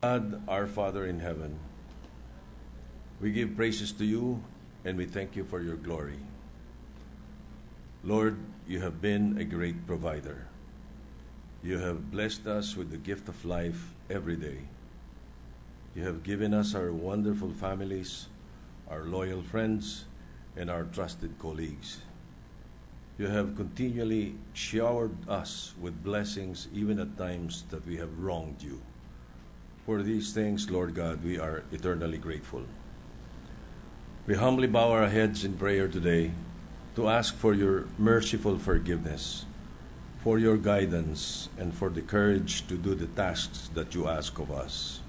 God, our Father in heaven, we give praises to you and we thank you for your glory. Lord, you have been a great provider. You have blessed us with the gift of life every day. You have given us our wonderful families, our loyal friends, and our trusted colleagues. You have continually showered us with blessings even at times that we have wronged you. For these things, Lord God, we are eternally grateful. We humbly bow our heads in prayer today to ask for your merciful forgiveness, for your guidance, and for the courage to do the tasks that you ask of us.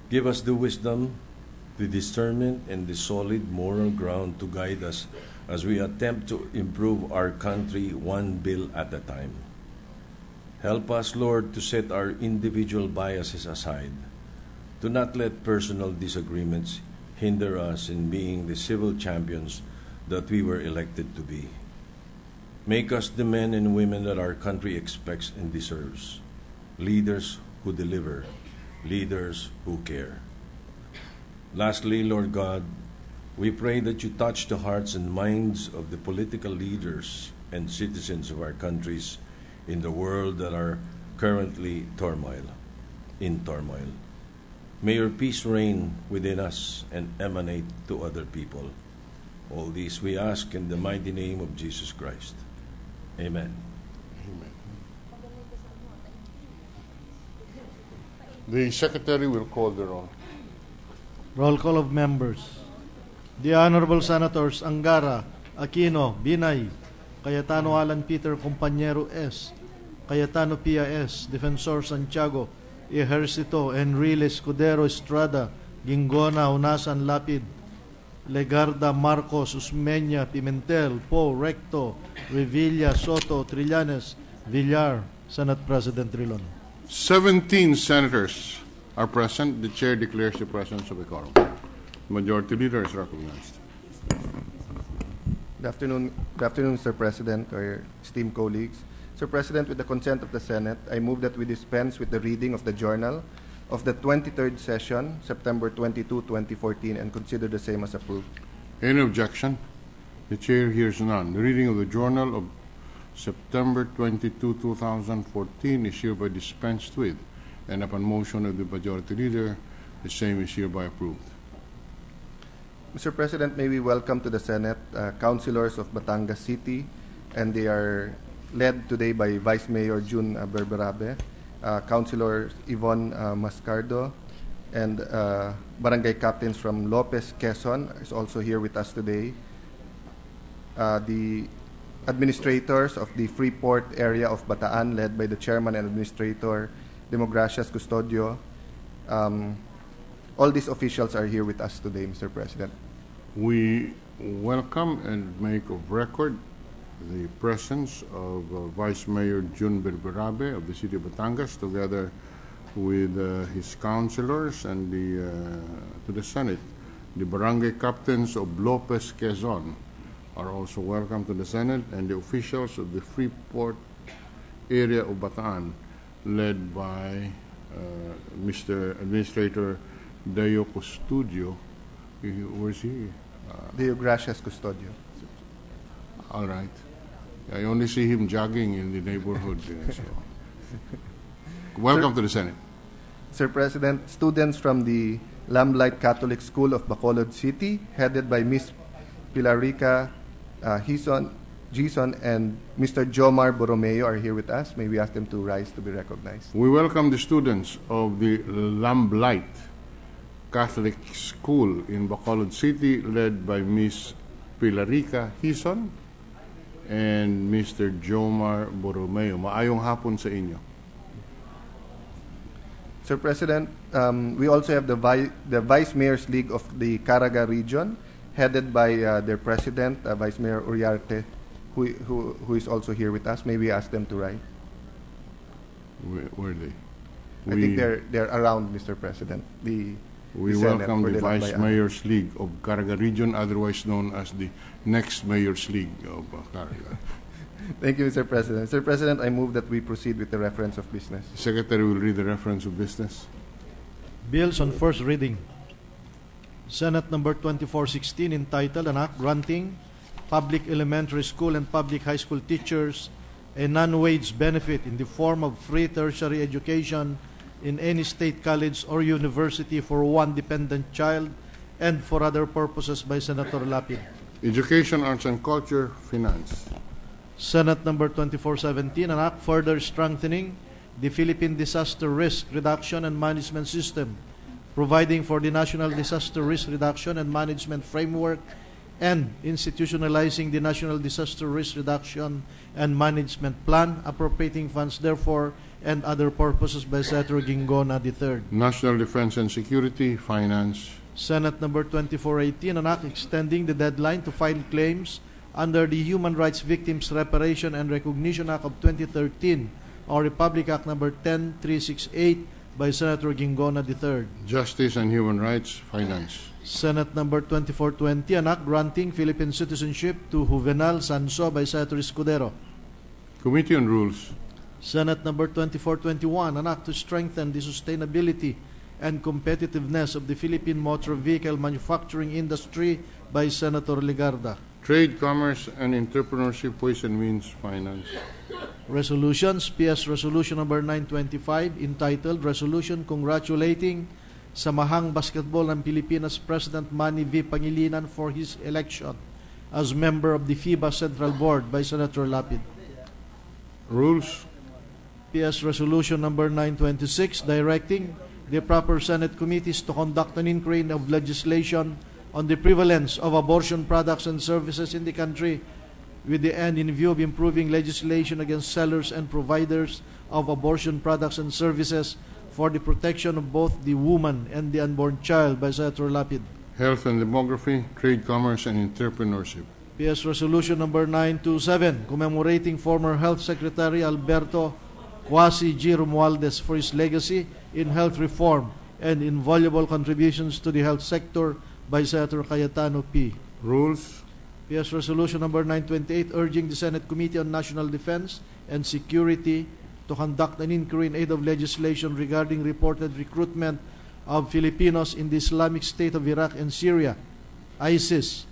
Give us the wisdom, the discernment, and the solid moral ground to guide us as we attempt to improve our country one bill at a time. Help us, Lord, to set our individual biases aside, to not let personal disagreements hinder us in being the civil champions that we were elected to be. Make us the men and women that our country expects and deserves, leaders who deliver, leaders who care. Lastly, Lord God, we pray that you touch the hearts and minds of the political leaders and citizens of our countries in the world that are currently in turmoil. May your peace reign within us and emanate to other people. All these we ask in the mighty name of Jesus Christ. Amen. Amen. The Secretary will call the roll. Roll call of members. The Honorable Senators Angara, Aquino, Binay, Cayetano Alan Peter Compañero S., Cayetano Pia S., Defensor Santiago, Ejercito, Enrile Escudero Estrada, Gingona, Unasan Lapid, Legarda, Marcos, Usmeña, Pimentel, Poe, Recto, Revilla, Soto, Trillanes, Villar, Senate President Trilon. 17 senators are present. The chair declares the presence of a quorum. Majority Leader is recognized. Good afternoon, Mr. President, or esteemed colleagues. Mr. President, with the consent of the Senate, I move that we dispense with the reading of the journal of the 23rd session, September 22, 2014, and consider the same as approved. Any objection? The chair hears none. The reading of the journal of September 22, 2014 is hereby dispensed with, and upon motion of the Majority Leader, the same is hereby approved. Mr. President, may we welcome to the Senate councilors of Batangas City, and they are led today by Vice Mayor June Berberabe, Councilor Yvonne Mascardo, and barangay captains from Lopez, Quezon is also here with us today. The administrators of the Freeport area of Bataan, led by the Chairman and Administrator Demogracias Custodio. All these officials are here with us today, Mr. President. We welcome and make of record the presence of Vice Mayor June Berberabe of the City of Batangas, together with his councilors and to the Senate. The barangay captains of Lopez, Quezon are also welcome to the Senate, and the officials of the Freeport area of Bataan, led by Mr. Administrator Deo Custodio. Where's he? Deo Gracias Custodio. All right. I only see him jogging in the neighborhood. So. Welcome to the Senate. Sir President, students from the Lamplight Catholic School of Bacolod City, headed by Miss Pilarica Gison and Mr. Jomar Borromeo, are here with us. May we ask them to rise to be recognized. We welcome the students of the Lamplight Catholic School in Bacolod City, led by Miss Pilarica Gison and Mr. Jomar Borromeo. Maayong hapon sa inyo. Sir President, we also have the Vice Mayor's League of the Caraga region, headed by their president, Vice Mayor Uriarte, who is also here with us. May we ask them to rise? Where are they? I think they're around, Mr. President. We welcome the Vice Mayor's League of Caraga region, otherwise known as the next Mayor's League of Caraga. Thank you, Mr. President. Mr. President, I move that we proceed with the reference of business. The Secretary will read the reference of business. Bills on first reading. Senate number 2416 entitled An Act Granting Public Elementary School and Public High School Teachers a non-wage benefit in the form of free tertiary education in any state college or university for one dependent child and for other purposes by Senator Lapid. Education, Arts and Culture, Finance. Senate number 2417, an act further strengthening the Philippine Disaster Risk Reduction and Management System, providing for the National Disaster Risk Reduction and Management Framework, and institutionalizing the National Disaster Risk Reduction and Management Plan, appropriating funds therefore and other purposes by Senator Gingona III. National Defense and Security, Finance. Senate number 2418, an act extending the deadline to file claims under the Human Rights Victims Reparation and Recognition Act of 2013, or Republic Act number 10368 by Senator Gingona III. Justice and Human Rights, Finance. Senate number 2420, an act granting Philippine citizenship to Juvenal Sanso by Senator Escudero. Committee on Rules. Senate number 2421, an act to strengthen the sustainability and competitiveness of the Philippine motor vehicle manufacturing industry by Senator Legarda. Trade, Commerce and Entrepreneurship, Ways and Means, Finance. Resolutions, PS Resolution number 925 entitled Resolution Congratulating Samahang Basketball ng Pilipinas President Manny V. Pangilinan for his election as member of the FIBA Central Board by Senator Lapid. Rules. PS Resolution number 926 directing the proper Senate committees to conduct an inquiry of legislation on the prevalence of abortion products and services in the country with the end in view of improving legislation against sellers and providers of abortion products and services for the protection of both the woman and the unborn child by Senator Lapid. Health and Demography, Trade, Commerce and Entrepreneurship. PS Resolution number 927 commemorating former Health Secretary Alberto Quasi G. Romualdez for his legacy in health reform and invaluable contributions to the health sector by Senator Cayetano P. Rules. PS Resolution number 928 urging the Senate Committee on National Defense and Security to conduct an inquiry in aid of legislation regarding reported recruitment of Filipinos in the Islamic State of Iraq and Syria, ISIS,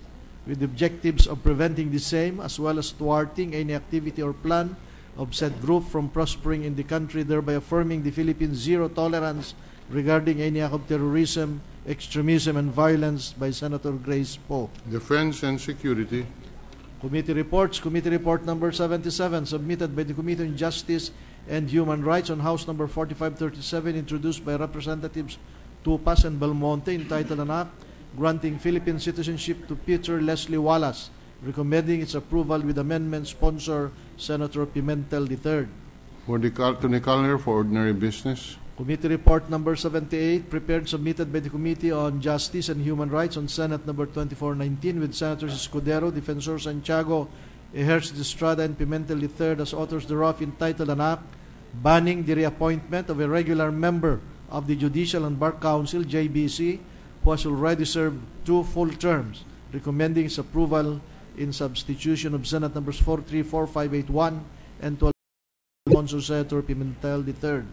with the objectives of preventing the same as well as thwarting any activity or plan of said group from prospering in the country, thereby affirming the Philippines' zero tolerance regarding any act of terrorism, extremism, and violence by Senator Grace Poe. Defense and Security. Committee reports. Committee report number 77 submitted by the Committee on Justice and Human Rights on House number 4537 introduced by Representatives Tupas and Belmonte entitled An Act Granting Philippine Citizenship to Peter Leslie Wallace, recommending its approval with amendment sponsor Senator Pimentel III. To the calendar for ordinary business. Committee report number 78 prepared submitted by the Committee on Justice and Human Rights on Senate number 2419 with Senators Escudero, Defensor Santiago, Ejercito Estrada, and Pimentel III as authors thereof entitled An Act Banning the Reappointment of a Regular Member of the Judicial and Bar Council, JBC, who has already served 2 full terms, recommending its approval in substitution of Senate numbers 434581 and 12 sponsor Senator Pimentel III.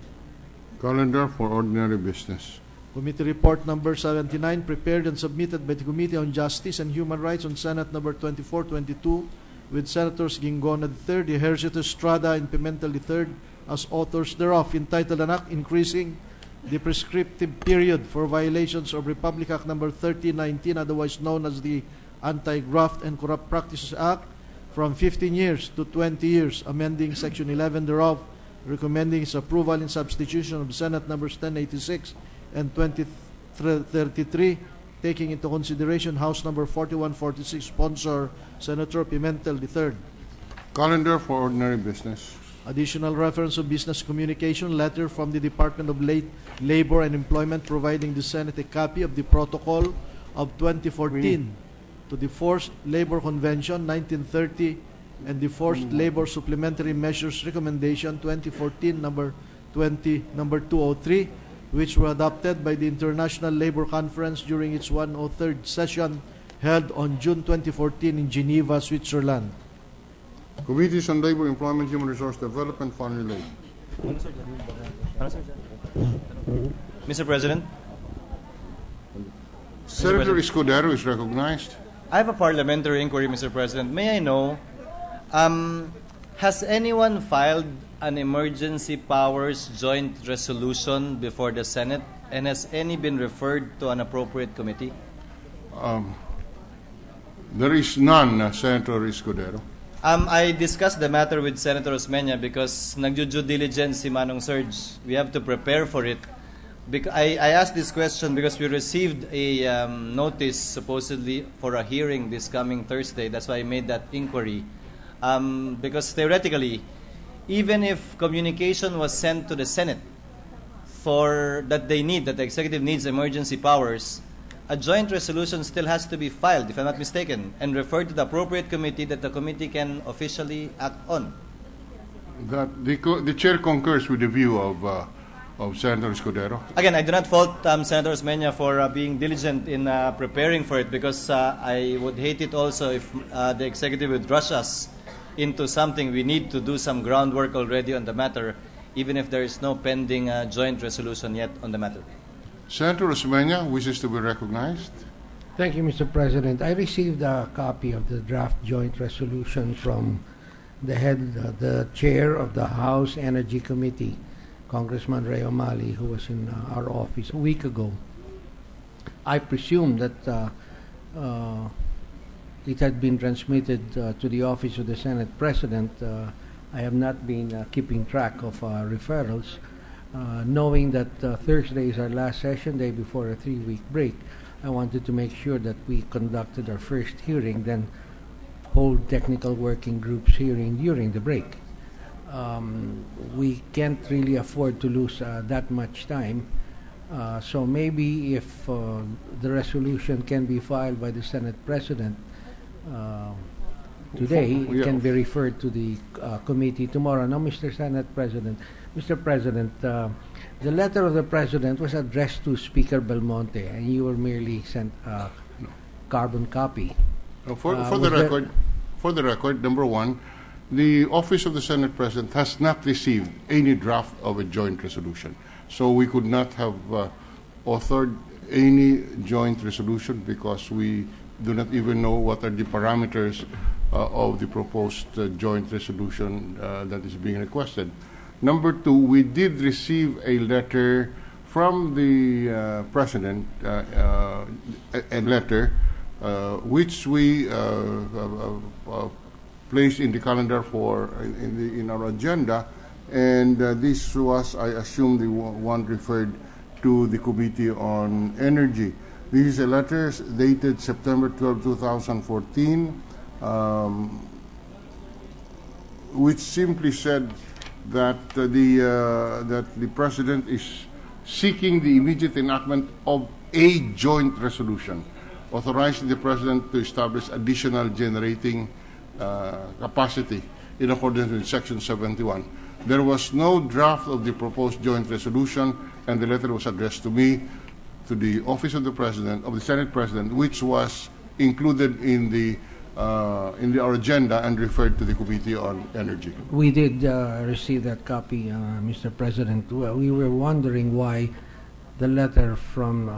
Calendar for ordinary business. Committee report number 79 prepared and submitted by the Committee on Justice and Human Rights on Senate number 2422 with Senators Gingona III, Ejercito Estrada, and Pimentel III as authors thereof entitled An Act Increasing the Prescriptive Period for Violations of Republic Act number 3019, otherwise known as the Anti-Graft and Corrupt Practices Act, from 15 years to 20 years, amending Section 11 thereof, recommending its approval in substitution of Senate numbers 1086 and 2033, taking into consideration House number 4146, sponsor Senator Pimentel III. Calendar for ordinary business. Additional reference of business communication letter from the Department of Labor and Employment providing the Senate a copy of the Protocol of 2014 to the Forced Labor Convention 1930 and the Forced Labor Supplementary Measures Recommendation 2014 number 203, which were adopted by the International Labor Conference during its 103rd session held on June 2014 in Geneva, Switzerland. Committees on Labor, Employment, Human Resource Development, Foreign Relations. Mr. President, Senator Escudero is recognized. I have a parliamentary inquiry, Mr. President. May I know, has anyone filed an emergency powers joint resolution before the Senate, and has any been referred to an appropriate committee? There is none, Senator Escudero. I discussed the matter with Senator Osmeña because nagjo-due diligence si Manong Serge. We have to prepare for it. I asked this question because we received a notice supposedly for a hearing this coming Thursday. That's why I made that inquiry. Because theoretically, even if communication was sent to the Senate that the executive needs emergency powers, a joint resolution still has to be filed, if I'm not mistaken, and referred to the appropriate committee that the committee can officially act on. That the chair concurs with the view of Senator Escudero. Again, I do not fault Senator Osmeña for being diligent in preparing for it, because I would hate it also if the executive would rush us into something. We need to do some groundwork already on the matter, even if there is no pending joint resolution yet on the matter. Senator Osmeña wishes to be recognized. Thank you, Mr. President. I received a copy of the draft joint resolution from the chair of the House Energy Committee, Congressman Ray O'Malley, who was in our office a week ago. I presume that it had been transmitted to the office of the Senate President. I have not been keeping track of referrals. Knowing that Thursday is our last session, day before a 3-week break, I wanted to make sure that we conducted our first hearing, then hold technical working groups hearing during the break. We can't really afford to lose that much time, so maybe if the resolution can be filed by the Senate President today, it can be referred to the committee tomorrow. Now, Mr. President, the letter of the President was addressed to Speaker Belmonte, and you were merely sent a carbon copy. For the record, number one, the Office of the Senate President has not received any draft of a joint resolution. So we could not have authored any joint resolution because we do not even know what are the parameters of the proposed joint resolution that is being requested. Number two, we did receive a letter from the President, a letter which we placed in the calendar in our agenda, and this was, I assume, the one referred to the Committee on Energy. This is a letter dated September 12, 2014, which simply said that the President is seeking the immediate enactment of a joint resolution authorizing the President to establish additional generating capacity in accordance with Section 71. There was no draft of the proposed joint resolution, and the letter was addressed to me, to the Office of the President, of the Senate President, which was included in our agenda and referred to the Committee on Energy. We did receive that copy, Mr. President. We were wondering why the letter from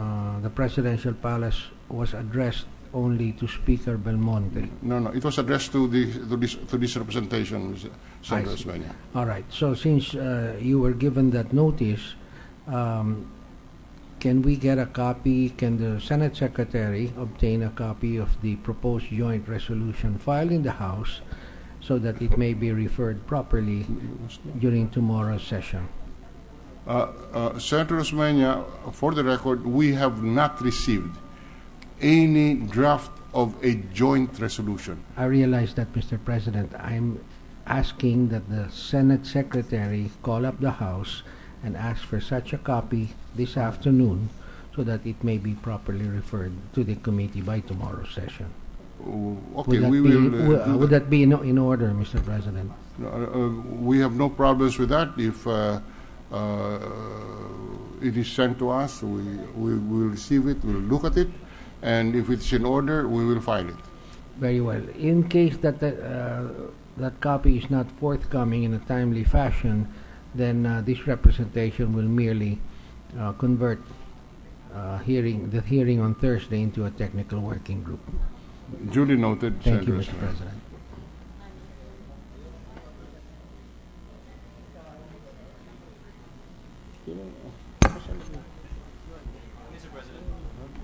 the Presidential Palace was addressed only to Speaker Belmonte. No, it was addressed to this representation, Senator Osmeña. All right. So since you were given that notice, can we get a copy? Can the Senate Secretary obtain a copy of the proposed joint resolution filed in the House so that it may be referred properly during tomorrow's session? Senator Osmeña, for the record, we have not received any draft of a joint resolution. I realize that, Mr. President. I'm asking that the Senate Secretary call up the House and ask for such a copy this afternoon so that it may be properly referred to the committee by tomorrow's session. Okay, would that be in order, Mr. President? We have no problems with that. If it is sent to us, we will receive it, we'll look at it, and if it's in order, we will file it. Very well. In case that that copy is not forthcoming in a timely fashion, then this representation will merely convert the hearing on Thursday into a technical working group. Duly noted, Thank you, Senator Mr. President.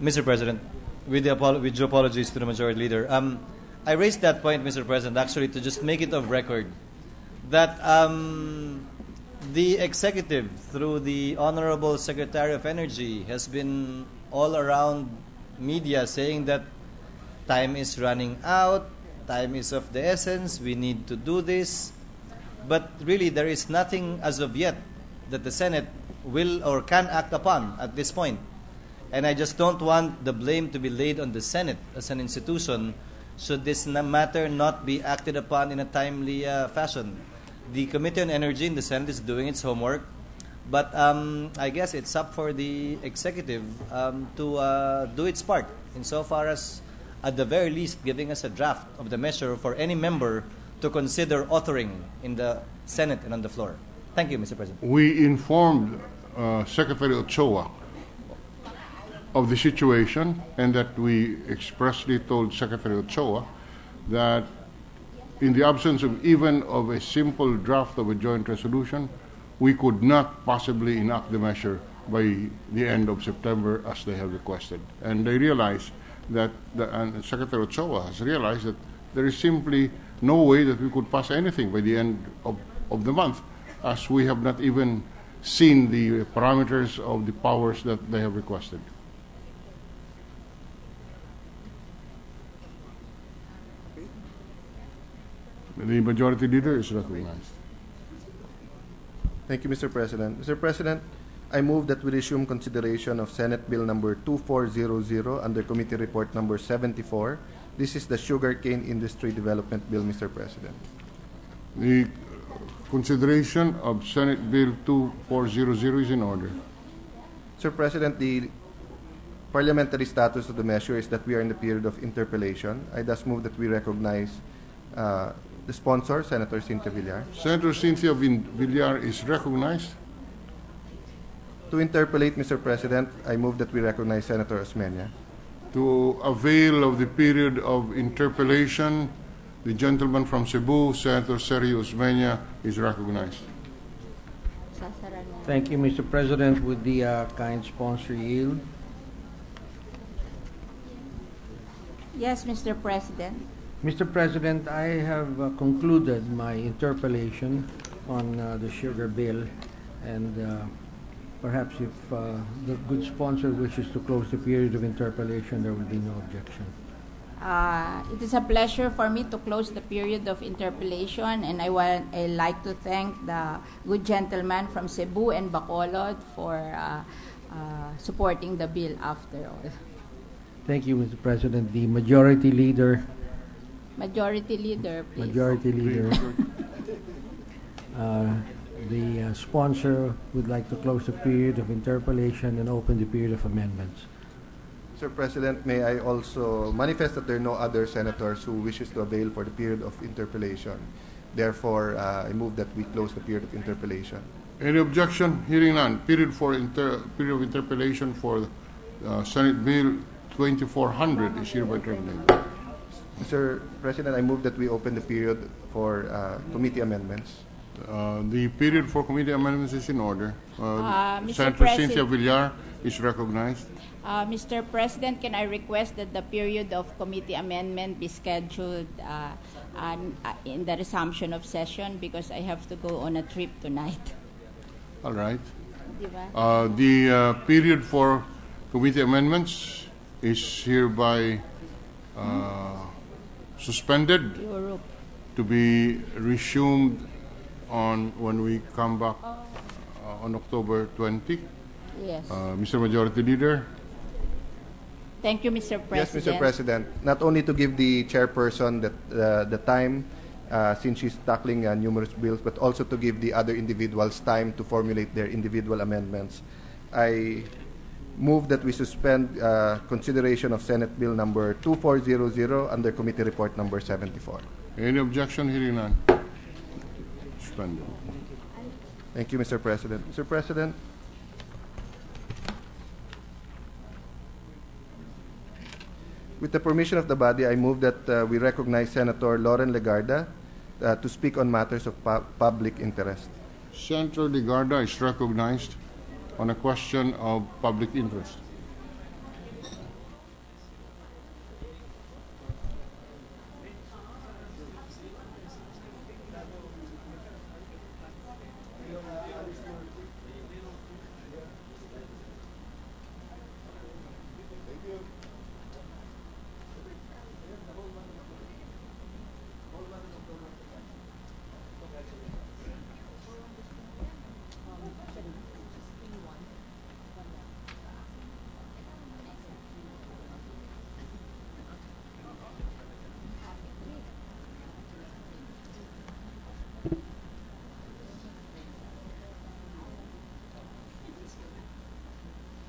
Mr. President, with due apologies to the Majority Leader, I raised that point, Mr. President, actually to just make it of record that the executive, through the Honorable Secretary of Energy, has been all around media saying that time is running out, time is of the essence, we need to do this. But really, there is nothing as of yet that the Senate will or can act upon at this point. And I just don't want the blame to be laid on the Senate as an institution should this matter not be acted upon in a timely fashion. The Committee on Energy in the Senate is doing its homework, but I guess it's up for the executive to do its part insofar as, at the very least, giving us a draft of the measure for any member to consider authoring in the Senate and on the floor. Thank you, Mr. President. We informed Secretary Ochoa of the situation, and that we expressly told Secretary Ochoa that in the absence of even of a simple draft of a joint resolution, we could not possibly enact the measure by the end of September as they have requested. And they realize that, and Secretary Ochoa has realized that there is simply no way that we could pass anything by the end of the month, as we have not even seen the parameters of the powers that they have requested. The Majority Leader is recognized. Thank you, Mr. President. Mr. President, I move that we resume consideration of Senate Bill number 2400 under Committee Report number 74. This is the Sugarcane Industry Development Bill, Mr. President. The consideration of Senate Bill 2400 is in order. Sir President, the parliamentary status of the measure is that we are in the period of interpellation. I thus move that we recognize the sponsor, Senator Cynthia Villar. Senator Cynthia Villar is recognized. To interpellate, Mr. President, I move that we recognize Senator Osmeña. To avail of the period of interpellation, the gentleman from Cebu, Senator Sergio Osmeña, is recognized. Thank you, Mr. President. Would the kind sponsor yield? Yes, Mr. President. Mr. President, I have concluded my interpellation on the sugar bill, and perhaps if the good sponsor wishes to close the period of interpellation, there will be no objection. It is a pleasure for me to close the period of interpellation, and I'd like to thank the good gentleman from Cebu and Bacolod for supporting the bill after all. Thank you, Mr. President. The Majority Leader. Majority Leader, please. Majority Leader. The sponsor would like to close the period of interpellation and open the period of amendments. Sir President, may I also manifest that there are no other senators who wishes to avail for the period of interpellation. Therefore, I move that we close the period of interpellation. Any objection? Hearing none. Period of interpellation for Senate Bill 2400 is hereby terminated. Mr. President, I move that we open the period for committee amendments. The period for committee amendments is in order. Mr. Senator President. Cynthia Villar is recognized. Mr. President, can I request that the period of committee amendment be scheduled in the resumption of session, because I have to go on a trip tonight. All right. Diba? The period for committee amendments is hereby suspended Europe. to be resumed on when we come back on October 20. Yes. Mr. Majority Leader. Thank you, Mr. President. Yes, Mr. President. Not only to give the chairperson the time, since she's tackling numerous bills, but also to give the other individuals time to formulate their individual amendments. I move that we suspend consideration of Senate Bill number 2400 under Committee Report number 74. Any objection? Hearing none. Suspended. Thank you, Mr. President. Mr. President, With the permission of the body, I move that we recognize Senator Loren Legarda to speak on matters of public interest. Senator Legarda is recognized on a question of public interest.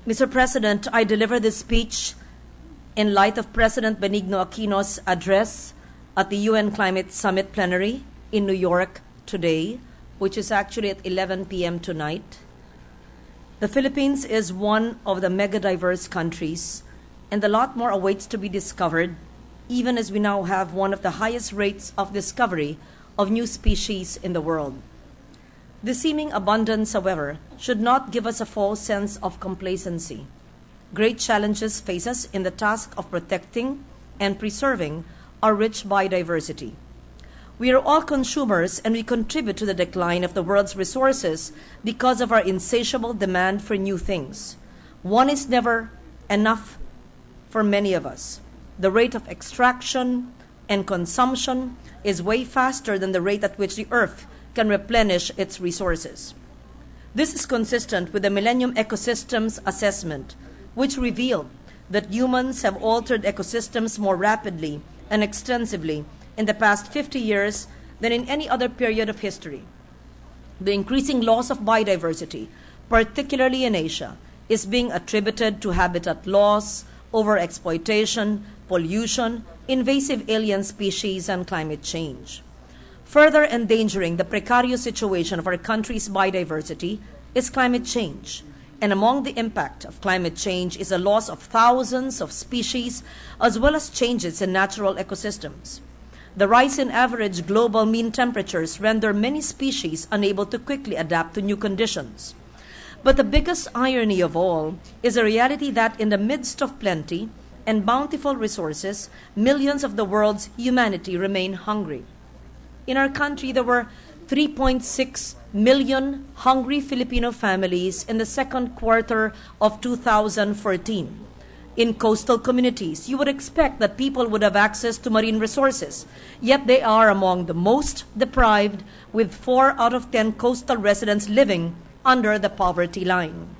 Mr. President, I deliver this speech in light of President Benigno Aquino's address at the UN Climate Summit Plenary in New York today, which is actually at 11 p.m. tonight. The Philippines is one of the mega-diverse countries, and a lot more awaits to be discovered, even as we now have one of the highest rates of discovery of new species in the world. The seeming abundance, however, should not give us a false sense of complacency. Great challenges face us in the task of protecting and preserving our rich biodiversity. We are all consumers, and we contribute to the decline of the world's resources because of our insatiable demand for new things. One is never enough for many of us. The rate of extraction and consumption is way faster than the rate at which the earth can replenish its resources. This is consistent with the Millennium Ecosystems Assessment, which revealed that humans have altered ecosystems more rapidly and extensively in the past 50 years than in any other period of history. The increasing loss of biodiversity, particularly in Asia, is being attributed to habitat loss, overexploitation, pollution, invasive alien species, and climate change. Further endangering the precarious situation of our country's biodiversity is climate change. And among the impact of climate change is the loss of thousands of species, as well as changes in natural ecosystems. The rise in average global mean temperatures render many species unable to quickly adapt to new conditions. But the biggest irony of all is the reality that in the midst of plenty and bountiful resources, millions of the world's humanity remain hungry. In our country, there were 3.6 million hungry Filipino families in the second quarter of 2014. In coastal communities, you would expect that people would have access to marine resources, yet they are among the most deprived, with 4 out of 10 coastal residents living under the poverty line.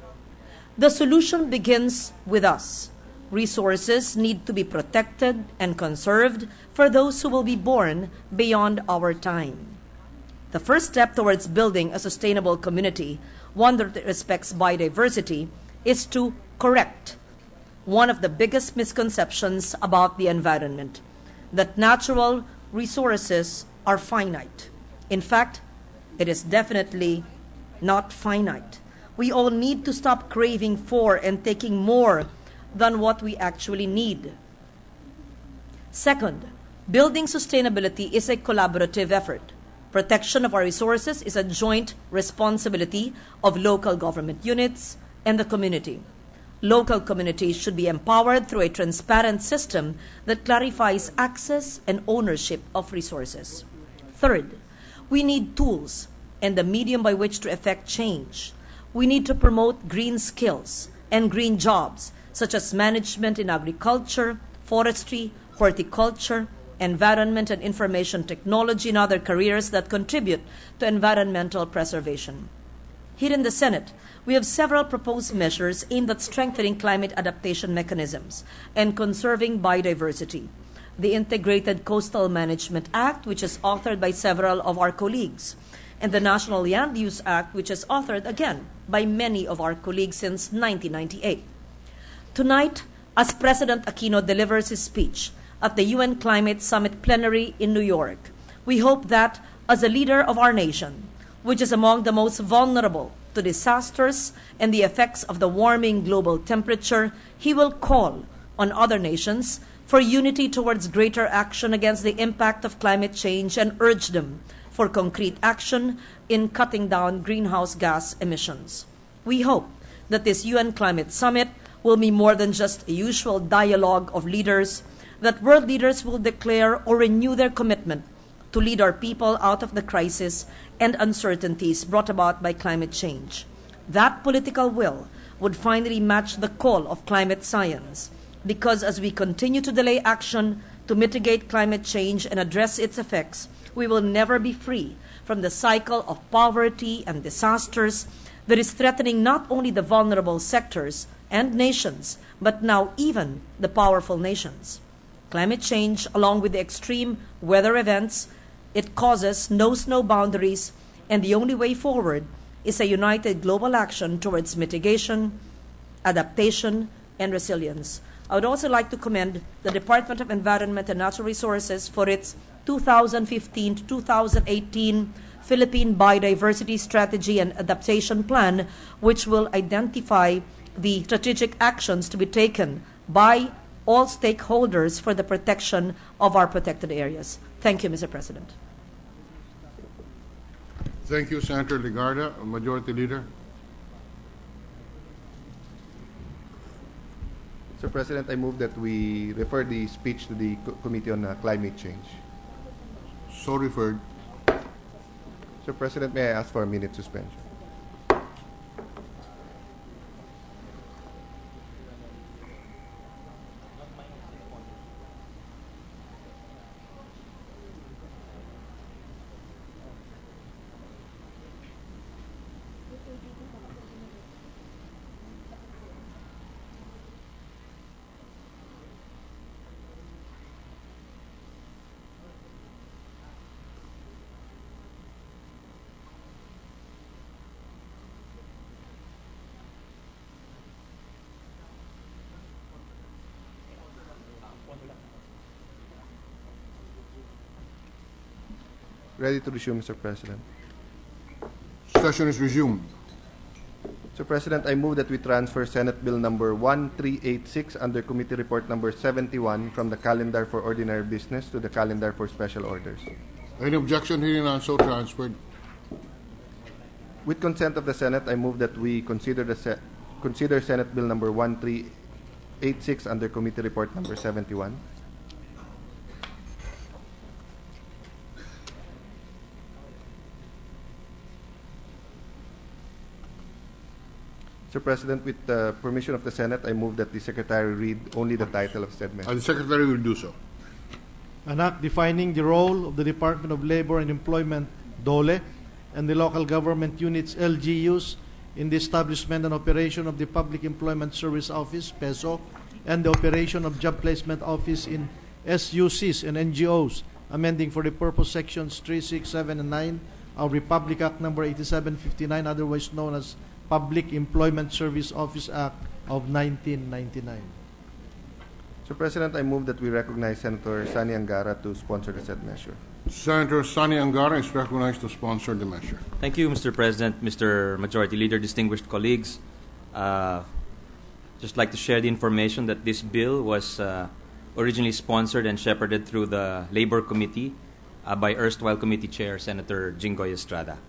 The solution begins with us. Resources need to be protected and conserved for those who will be born beyond our time. The first step towards building a sustainable community, one that respects biodiversity, is to correct one of the biggest misconceptions about the environment, that natural resources are finite. In fact, it is definitely not finite. We all need to stop craving for and taking more than what we actually need. Second, building sustainability is a collaborative effort. Protection of our resources is a joint responsibility of local government units and the community. Local communities should be empowered through a transparent system that clarifies access and ownership of resources. Third, we need tools and the medium by which to effect change. We need to promote green skills and green jobs, such as management in agriculture, forestry, horticulture, environment and information technology, and other careers that contribute to environmental preservation. Here in the Senate, we have several proposed measures aimed at strengthening climate adaptation mechanisms and conserving biodiversity. The Integrated Coastal Management Act, which is authored by several of our colleagues, and the National Land Use Act, which is authored again by many of our colleagues since 1998. Tonight, as President Aquino delivers his speech at the UN Climate Summit Plenary in New York, we hope that, as a leader of our nation, which is among the most vulnerable to disasters and the effects of the warming global temperature, he will call on other nations for unity towards greater action against the impact of climate change and urge them for concrete action in cutting down greenhouse gas emissions. We hope that this UN Climate Summit will be more than just a usual dialogue of leaders, that world leaders will declare or renew their commitment to lead our people out of the crisis and uncertainties brought about by climate change. That political will would finally match the call of climate science, because as we continue to delay action to mitigate climate change and address its effects, we will never be free from the cycle of poverty and disasters that is threatening not only the vulnerable sectors and nations, but now even the powerful nations. Climate change, along with the extreme weather events it causes, knows no boundaries, and the only way forward is a united global action towards mitigation, adaptation, and resilience. I would also like to commend the Department of Environment and Natural Resources for its 2015 to 2018 Philippine Biodiversity Strategy and Adaptation Plan, which will identify the strategic actions to be taken by all stakeholders for the protection of our protected areas. Thank you, Mr. President. Thank you, Senator Legarda. Majority Leader. Mr. President, I move that we refer the speech to the Committee on Climate Change. So referred. Mr. President, may I ask for a minute suspension? Ready to resume, Mr. President. Session is resumed. Mr. President, I move that we transfer Senate Bill number 1386 under Committee Report number 71 from the calendar for ordinary business to the calendar for special orders. Any objection? Hearing none, so transferred. With consent of the Senate, I move that we consider Senate Bill number 1386 under Committee Report number 71. Mr. President, with the permission of the Senate, I move that the Secretary read only the title of said measure. The Secretary will do so. An act defining the role of the Department of Labor and Employment, DOLE, and the local government units, LGUs, in the establishment and operation of the Public Employment Service Office, PESO, and the operation of Job Placement Office in SUCs and NGOs, amending for the purpose sections 3, 6, 7, and 9 of Republic Act number 8759, otherwise known as Public Employment Service Office Act of 1999. Mr. President, I move that we recognize Senator Sani Angara to sponsor the said measure. Senator Sani Angara is recognized to sponsor the measure. Thank you, Mr. President, Mr. Majority Leader, distinguished colleagues. Just like to share the information that this bill was originally sponsored and shepherded through the Labor Committee by erstwhile Committee Chair Senator Jinggoy Estrada.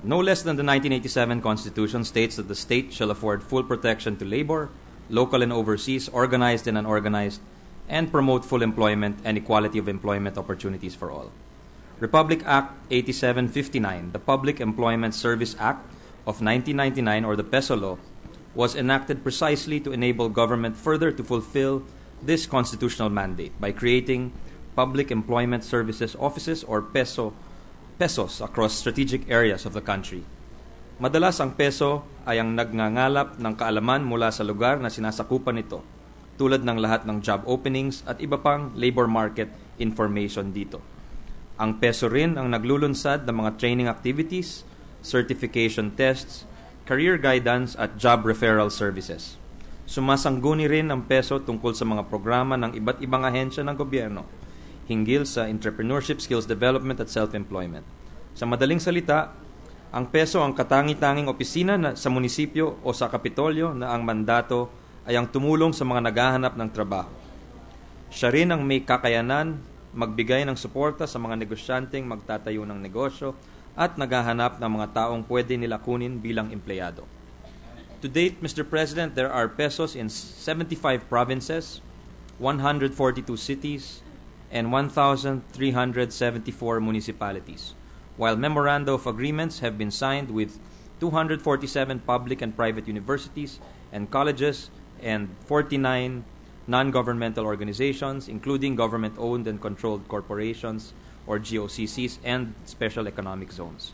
No less than the 1987 Constitution states that the state shall afford full protection to labor, local and overseas, organized and unorganized, and promote full employment and equality of employment opportunities for all. Republic Act 8759, the Public Employment Service Act of 1999, or the PESO law, was enacted precisely to enable government further to fulfill this constitutional mandate by creating Public Employment Services Offices, or PESOs, across strategic areas of the country. Madalas ang PESO ay ang nagngangalap ng kaalaman mula sa lugar na sinasakupan nito, tulad ng lahat ng job openings at iba pang labor market information dito. Ang PESO rin ang naglulunsad ng mga training activities, certification tests, career guidance at job referral services. Sumasangguni rin ang PESO tungkol sa mga programa ng iba't ibang ahensya ng gobyerno hinggil sa entrepreneurship, skills development at self-employment. Sa madaling salita, ang PESO ang katangi-tanging opisina sa munisipyo o sa kapitolyo na ang mandato ay ang tumulong sa mga naghahanap ng trabaho. Siya rin ang may kakayanan magbigay ng suporta sa mga negosyanteng magtatayo ng negosyo at naghahanap ng mga taong pwede nila kunin bilang empleyado. To date, Mr. President, there are PESOs in 75 provinces, 142 cities, and 1,374 municipalities, while memoranda of agreements have been signed with 247 public and private universities and colleges and 49 non-governmental organizations, including government-owned and controlled corporations, or GOCCs, and special economic zones.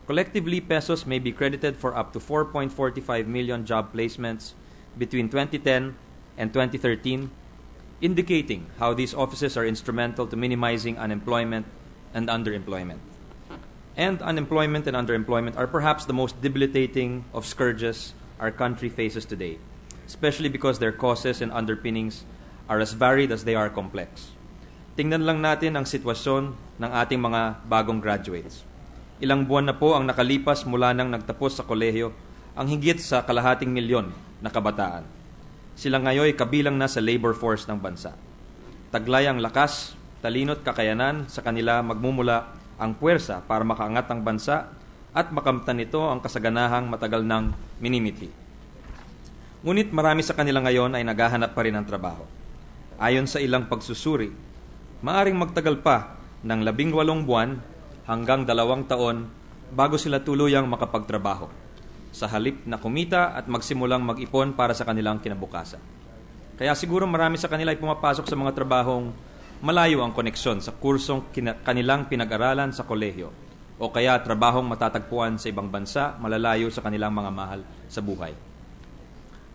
Collectively, PESOs may be credited for up to 4.45 million job placements between 2010 and 2013, indicating how these offices are instrumental to minimizing unemployment and underemployment. And unemployment and underemployment are perhaps the most debilitating of scourges our country faces today, especially because their causes and underpinnings are as varied as they are complex. Tingnan lang natin ang sitwasyon ng ating mga bagong graduates. Ilang buwan na po ang nakalipas mula nang nagtapos sa kolehiyo ang higit sa 250,000 na kabataan. Sila ngayon kabilang na sa labor force ng bansa. Taglay ang lakas, talino't kakayanan sa kanila magmumula ang puwersa para makaangat ang bansa at makamtan nito ang kasaganahang matagal nang minimiti. Ngunit marami sa kanila ngayon ay naghahanap pa rin ng trabaho. Ayon sa ilang pagsusuri, maaring magtagal pa ng 18 buwan hanggang 2 taon bago sila tuluyang makapagtrabaho, sa halip na kumita at magsimulang mag-ipon para sa kanilang kinabukasan. Kaya siguro marami sa kanila ay pumapasok sa mga trabahong malayo ang koneksyon sa kursong kanilang pinag-aralan sa kolehiyo, o kaya trabahong matatagpuan sa ibang bansa malalayo sa kanilang mga mahal sa buhay.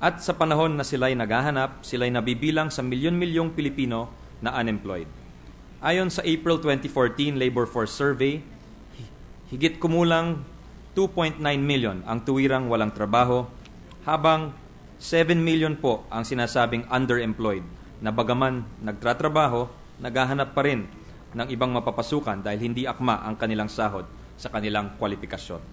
At sa panahon na sila'y naghahanap, sila'y nabibilang sa milyon-milyong Pilipino na unemployed. Ayon sa April 2014 Labor Force Survey, higit kumulang 2.9 million ang tuwirang walang trabaho, habang 7 million po ang sinasabing underemployed na bagaman nagtratrabaho, naghahanap pa rin ng ibang mapapasukan dahil hindi akma ang kanilang sahod sa kanilang kwalifikasyon.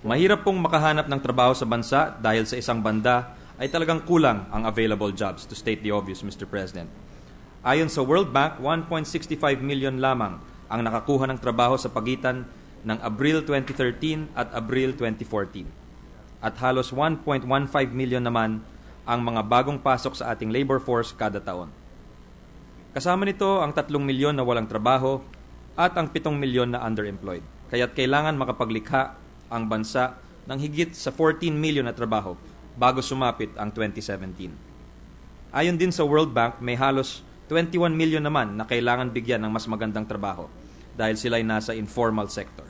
Mahirap pong makahanap ng trabaho sa bansa dahil sa isang banda ay talagang kulang ang available jobs, to state the obvious, Mr. President. Ayon sa World Bank, 1.65 million lamang ang nakakuha ng trabaho sa pagitan ng Abril 2013 at Abril 2014. At halos 1.15 million naman ang mga bagong pasok sa ating labor force kada taon. Kasama nito ang 3 milyon na walang trabaho at ang 7 milyon na underemployed. Kaya't kailangan makapaglikha ang bansa ng higit sa 14 milyon na trabaho bago sumapit ang 2017. Ayon din sa World Bank, may halos 21 milyon naman na kailangan bigyan ng mas magandang trabaho dahil sila'y nasa informal sector.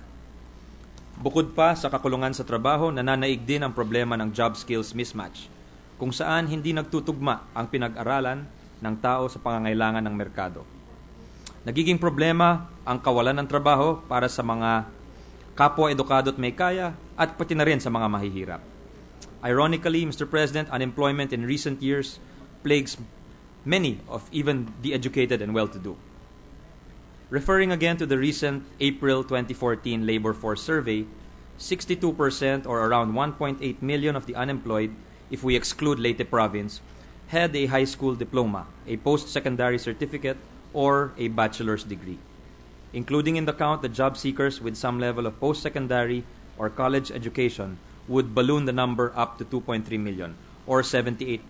Bukod pa sa kakulungan sa trabaho, nananaig din ang problema ng job skills mismatch, kung saan hindi nagtutugma ang pinag-aralan ng tao sa pangangailangan ng merkado. Nagiging problema ang kawalan ng trabaho para sa mga kapwa edukado at may kaya at pati na rin sa mga mahihirap. Ironically, Mr. President, unemployment in recent years plagues many of even the educated and well-to-do. Referring again to the recent April 2014 Labor Force Survey, 62% or around 1.8 million of the unemployed, if we exclude Leyte Province, had a high school diploma, a post-secondary certificate, or a bachelor's degree. Including in the count the job seekers with some level of post-secondary or college education would balloon the number up to 2.3 million, or 78%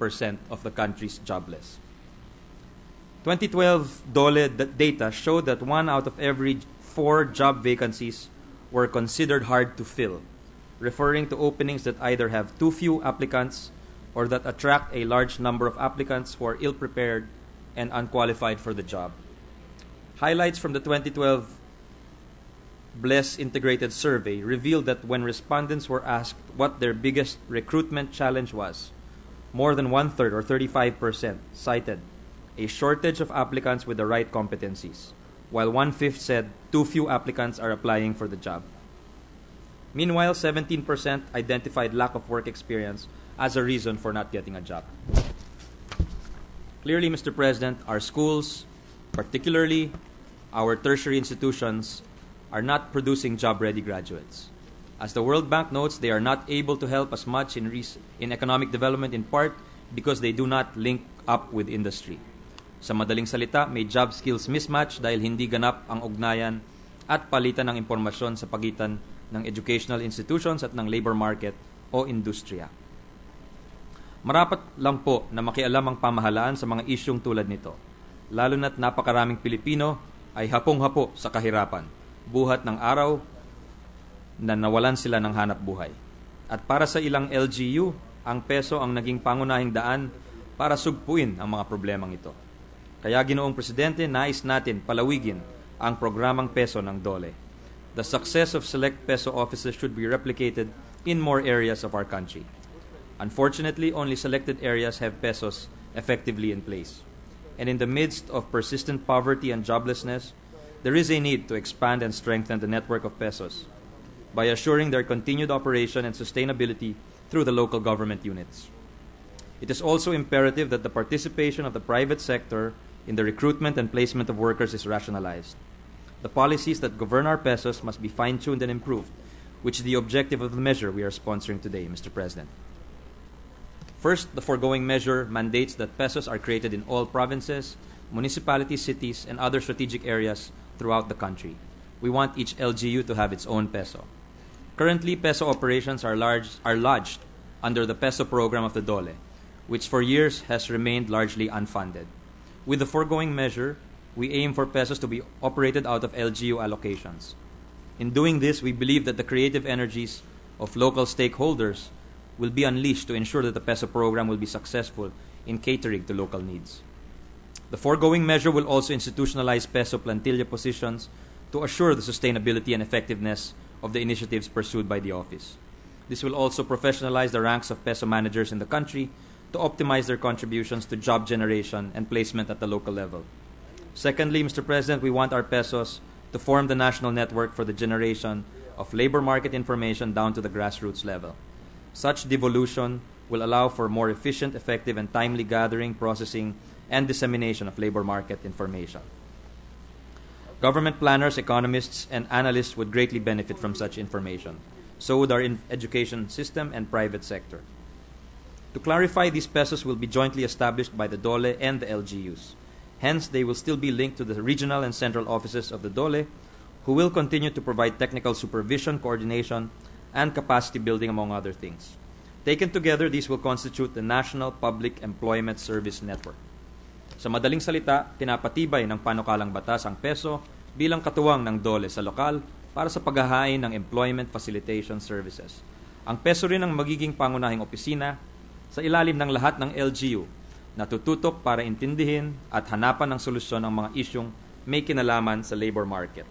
of the country's jobless. 2012 DOLE data showed that 1 out of every 4 job vacancies were considered hard to fill, referring to openings that either have too few applicants or that attract a large number of applicants who are ill-prepared and unqualified for the job. Highlights from the 2012 BLES Integrated Survey revealed that when respondents were asked what their biggest recruitment challenge was, more than 1/3 or 35% cited a shortage of applicants with the right competencies, while 1/5 said too few applicants are applying for the job. Meanwhile, 17% identified lack of work experience as a reason for not getting a job. Clearly, Mr. President, our schools, particularly our tertiary institutions, are not producing job-ready graduates. As the World Bank notes, they are not able to help as much in economic development in part because they do not link up with industry. Sa madaling salita, may job skills mismatch dahil hindi ganap ang ugnayan at palitan ng impormasyon sa pagitan ng educational institutions at ng labor market o industriya. Marapat lang po na makialam ang pamahalaan sa mga isyong tulad nito, lalo na't napakaraming Pilipino ay hapong-hapo sa kahirapan, buhat ng araw na nawalan sila ng hanap buhay. At para sa ilang LGU, ang PESO ang naging pangunahing daan para sugpuin ang mga problemang ito. Kaya Ginoong Presidente, nais natin palawigin ang programang PESO ng DOLE. The success of select PESO offices should be replicated in more areas of our country. Unfortunately, only selected areas have PESOs effectively in place. And in the midst of persistent poverty and joblessness, there is a need to expand and strengthen the network of PESOs by assuring their continued operation and sustainability through the local government units. It is also imperative that the participation of the private sector in the recruitment and placement of workers is rationalized. The policies that govern our PESOs must be fine-tuned and improved, which is the objective of the measure we are sponsoring today, Mr. President. First, the foregoing measure mandates that PESOs are created in all provinces, municipalities, cities, and other strategic areas throughout the country. We want each LGU to have its own PESO. Currently, PESO operations are lodged under the PESO program of the DOLE, which for years has remained largely unfunded. With the foregoing measure, we aim for PESOs to be operated out of LGU allocations. In doing this, we believe that the creative energies of local stakeholders will be unleashed to ensure that the PESO program will be successful in catering to local needs. The foregoing measure will also institutionalize PESO plantilla positions to assure the sustainability and effectiveness of the initiatives pursued by the office. This will also professionalize the ranks of PESO managers in the country to optimize their contributions to job generation and placement at the local level. Secondly, Mr. President, we want our PESOs to form the national network for the generation of labor market information down to the grassroots level. Such devolution will allow for more efficient, effective, and timely gathering, processing, and dissemination of labor market information. Government planners, economists, and analysts would greatly benefit from such information. So would our education system and private sector. To clarify, these PESOs will be jointly established by the DOLE and the LGUs. Hence, they will still be linked to the regional and central offices of the DOLE, who will continue to provide technical supervision, coordination, and capacity building, among other things. Taken together, these will constitute the National Public Employment Service Network. Sa madaling salita, pinapatibay ng panukalang batas ang PESO bilang katuwang ng DOLE sa lokal para sa paghahain ng employment facilitation services. Ang PESO rin ang magiging pangunahing opisina sa ilalim ng lahat ng LGU na tututok para intindihin at hanapan ng solusyon ang mga isyong may kinalaman sa labor market.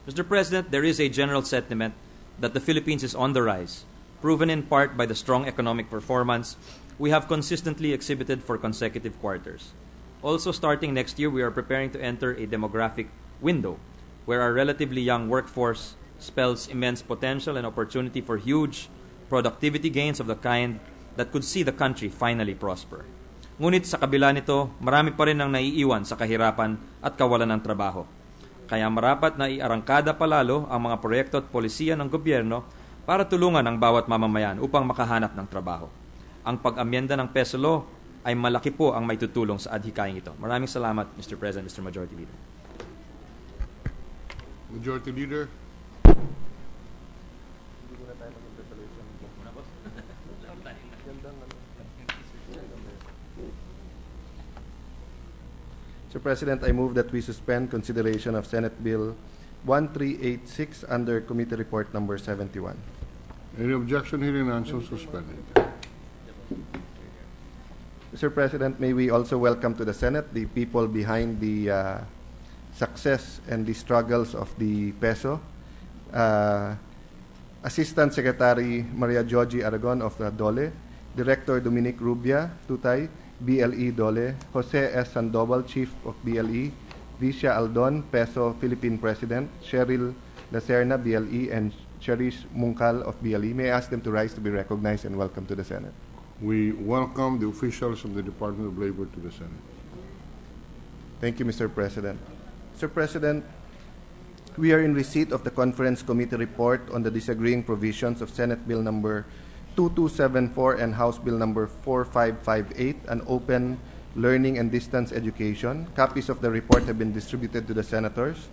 Mr. President, there is a general sentiment that the Philippines is on the rise, proven in part by the strong economic performance we have consistently exhibited for consecutive quarters. Also, starting next year, we are preparing to enter a demographic window where our relatively young workforce spells immense potential and opportunity for huge productivity gains of the kind that could see the country finally prosper. Ngunit sa kabila nito, marami pa rin ang naiiwan sa kahirapan at kawalan ng trabaho. Kaya marapat na iarangkada palalo ang mga proyekto at polisiya ng gobyerno para tulungan ang bawat mamamayan upang makahanap ng trabaho. Ang pag-amyenda ng PESO Law ay malaki po ang may tutulong sa adhikaing ito. Maraming salamat, Mr. President, Mr. Majority Leader. Majority Leader. Mr. President, I move that we suspend consideration of Senate Bill 1386 under Committee Report Number 71. Any objection? Hearing none, so suspended. Mr. President, may we also welcome to the Senate the people behind the success and the struggles of the PESO. Assistant Secretary Maria Joji Aragon of the DOLE, Director Dominic Rubia, Tutay, BLE DOLE, Jose S. Sandoval, Chief of BLE, Vicia Aldon, PESO Philippine President, Cheryl Lacerna, BLE, and Cherish Mungkal of BLE. May I ask them to rise to be recognized and welcome to the Senate. We welcome the officials of the Department of Labor to the Senate. Thank you, Mr. President. Mr. President, we are in receipt of the Conference Committee report on the disagreeing provisions of Senate Bill number 2274 and House Bill number 4558, an open Learning and Distance Education. Copies of the report have been distributed to the senators.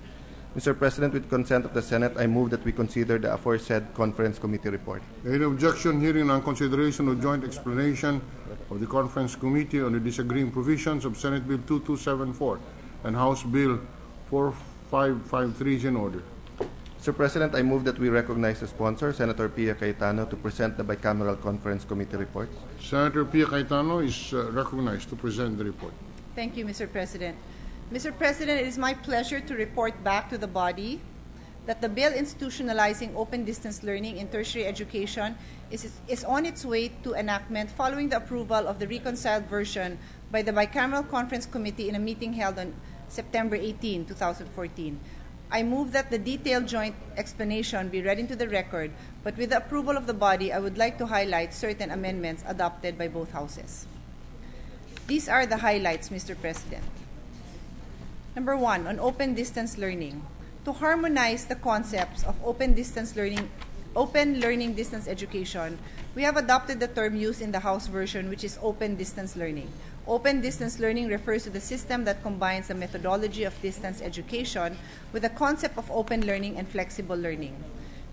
Mr. President, with consent of the Senate, I move that we consider the aforesaid Conference Committee report. Any objection? Hearing on consideration of joint explanation of the Conference Committee on the disagreeing provisions of Senate Bill 2274 and House Bill 4553 is in order. Mr. President, I move that we recognize the sponsor, Senator Pia Cayetano, to present the bicameral Conference Committee report. Senator Pia Cayetano is recognized to present the report. Thank you, Mr. President. Mr. President, it is my pleasure to report back to the body that the bill institutionalizing open distance learning in tertiary education is on its way to enactment following the approval of the reconciled version by the Bicameral Conference Committee in a meeting held on September 18, 2014. I move that the detailed joint explanation be read into the record, but with the approval of the body, I would like to highlight certain amendments adopted by both houses. These are the highlights, Mr. President. Number 1, on open distance learning. To harmonize the concepts of open learning distance education, we have adopted the term used in the House version, which is open distance learning. Open distance learning refers to the system that combines the methodology of distance education with the concept of open learning and flexible learning.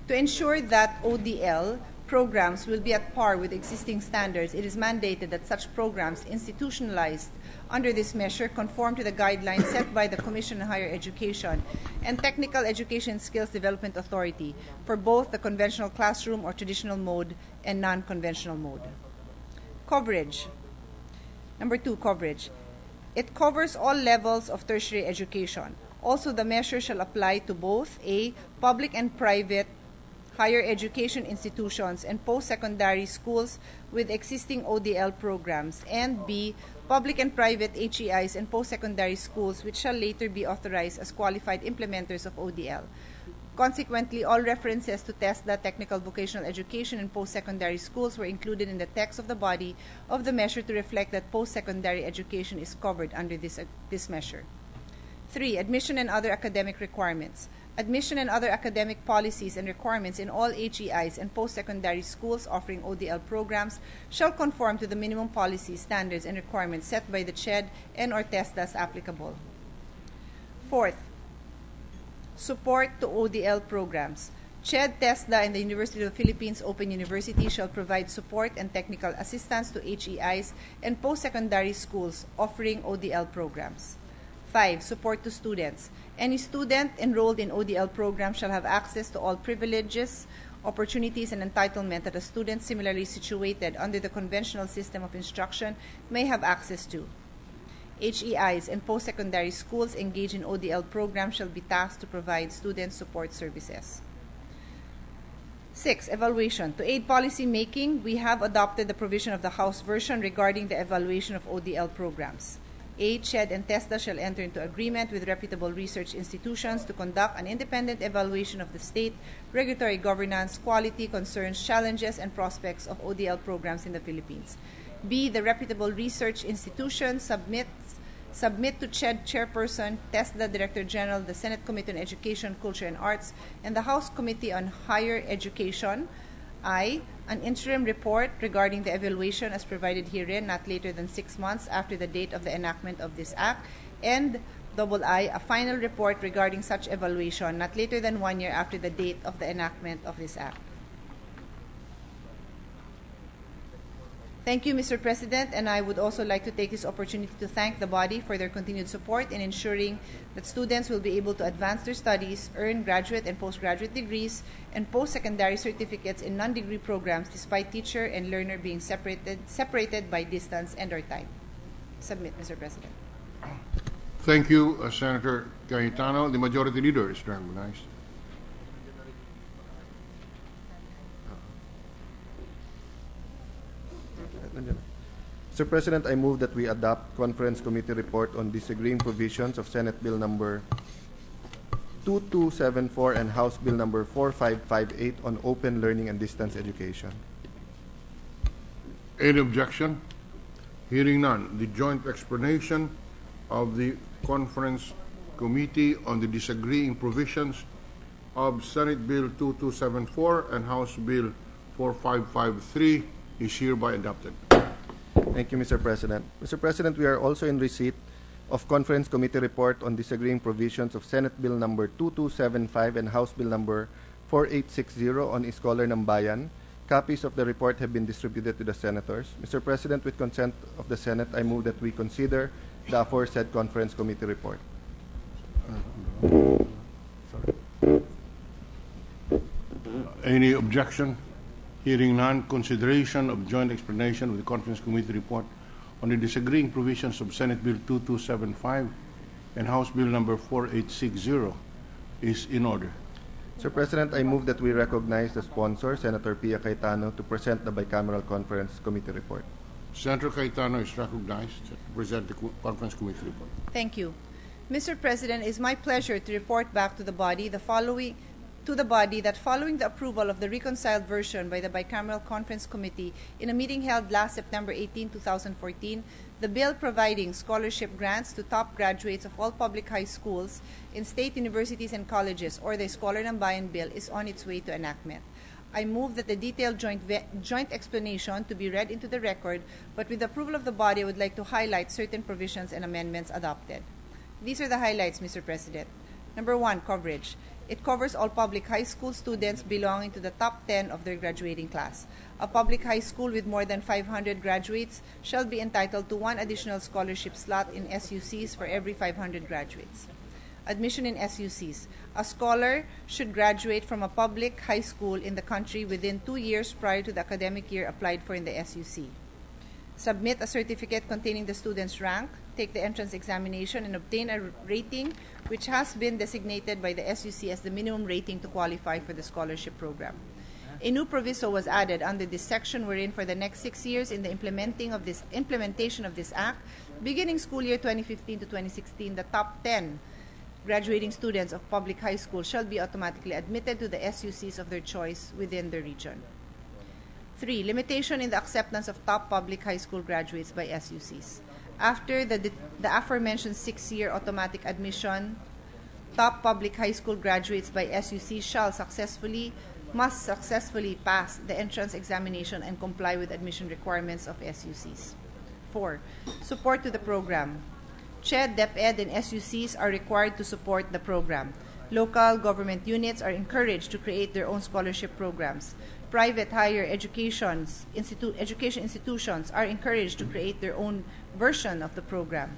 To ensure that ODL programs will be at par with existing standards, it is mandated that such programs institutionalized under this measure conform to the guidelines set by the Commission on Higher Education and Technical Education Skills Development Authority for both the conventional classroom or traditional mode and non-conventional mode. Coverage. Number 2, coverage. It covers all levels of tertiary education. Also, the measure shall apply to both A, public and private higher education institutions and post-secondary schools with existing ODL programs, and B, public and private HEIs and post-secondary schools which shall later be authorized as qualified implementers of ODL. Consequently, all references to TESDA, technical vocational education, and post-secondary schools were included in the text of the body of the measure to reflect that post-secondary education is covered under this measure. 3, admission and other academic requirements. Admission and other academic policies and requirements in all HEIs and post-secondary schools offering ODL programs shall conform to the minimum policies, standards, and requirements set by the CHED and or TESDA as applicable. 4th, support to ODL programs. CHED, TESDA, and the University of the Philippines Open University shall provide support and technical assistance to HEIs and post-secondary schools offering ODL programs. 5, support to students. Any student enrolled in ODL program shall have access to all privileges, opportunities, and entitlement that a student similarly situated under the conventional system of instruction may have access to. HEIs and post-secondary schools engaged in ODL programs shall be tasked to provide student support services. 6, evaluation. To aid policy making, we have adopted the provision of the House version regarding the evaluation of ODL programs. A, CHED and TESDA shall enter into agreement with reputable research institutions to conduct an independent evaluation of the state, regulatory governance, quality, concerns, challenges, and prospects of ODL programs in the Philippines. B, the reputable research institutions submit to CHED Chairperson, TESDA Director General, the Senate Committee on Education, Culture, and Arts, and the House Committee on Higher Education. I, an interim report regarding the evaluation as provided herein not later than 6 months after the date of the enactment of this act, and II, a final report regarding such evaluation not later than 1 year after the date of the enactment of this act. Thank you, Mr. President, and I would also like to take this opportunity to thank the body for their continued support in ensuring that students will be able to advance their studies, earn graduate and postgraduate degrees, and post-secondary certificates in non-degree programs despite teacher and learner being separated by distance and or time. Submit, Mr. President. Thank you, Senator Cayetano. The Majority Leader is recognized. Mr. President, I move that we adopt Conference Committee report on disagreeing provisions of Senate Bill number 2274 and House Bill number 4558 on open learning and distance education. Any objection? Hearing none, the joint explanation of the Conference Committee on the disagreeing provisions of Senate Bill 2274 and House Bill 4553 is hereby adopted. Thank you, Mr. President. Mr. President, we are also in receipt of Conference Committee report on disagreeing provisions of Senate Bill number 2275 and House Bill number 4860 on Scholar ng Bayan. Copies of the report have been distributed to the senators. Mr. President, with consent of the Senate, I move that we consider the aforesaid Conference Committee report. Any objection? Hearing none, consideration of joint explanation of the Conference Committee report on the disagreeing provisions of Senate Bill 2275 and House Bill number 4860 is in order. Mr. President, I move that we recognize the sponsor, Senator Pia Cayetano, to present the bicameral Conference Committee report. Senator Cayetano is recognized to present the Conference Committee report. Thank you. Mr. President, it is my pleasure to report back to the body that following the approval of the reconciled version by the Bicameral Conference Committee in a meeting held last September 18, 2014, the bill providing scholarship grants to top graduates of all public high schools in state universities and colleges, or the Scholar ng Bayan bill, is on its way to enactment. I move that the detailed joint explanation to be read into the record, but with the approval of the body, I would like to highlight certain provisions and amendments adopted. These are the highlights, Mr. President. Number 1, coverage. It covers all public high school students belonging to the top 10 of their graduating class. A public high school with more than 500 graduates shall be entitled to 1 additional scholarship slot in SUCs for every 500 graduates. Admission in SUCs. A scholar should graduate from a public high school in the country within 2 years prior to the academic year applied for in the SUC. Submit a certificate containing the student's rank, take the entrance examination, and obtain a rating which has been designated by the SUC as the minimum rating to qualify for the scholarship program. A new proviso was added under this section wherein for the next 6 years in the implementation of this act, beginning school year 2015 to 2016, the top 10 graduating students of public high school shall be automatically admitted to the SUCs of their choice within the region. 3. Limitation in the acceptance of top public high school graduates by SUCs. After the aforementioned 6-year automatic admission, top public high school graduates by SUC must successfully pass the entrance examination and comply with admission requirements of SUCs. 4. Support to the program. CHED, DepEd, and SUCs are required to support the program. Local government units are encouraged to create their own scholarship programs. Private higher education institutions are encouraged to create their own version of the program,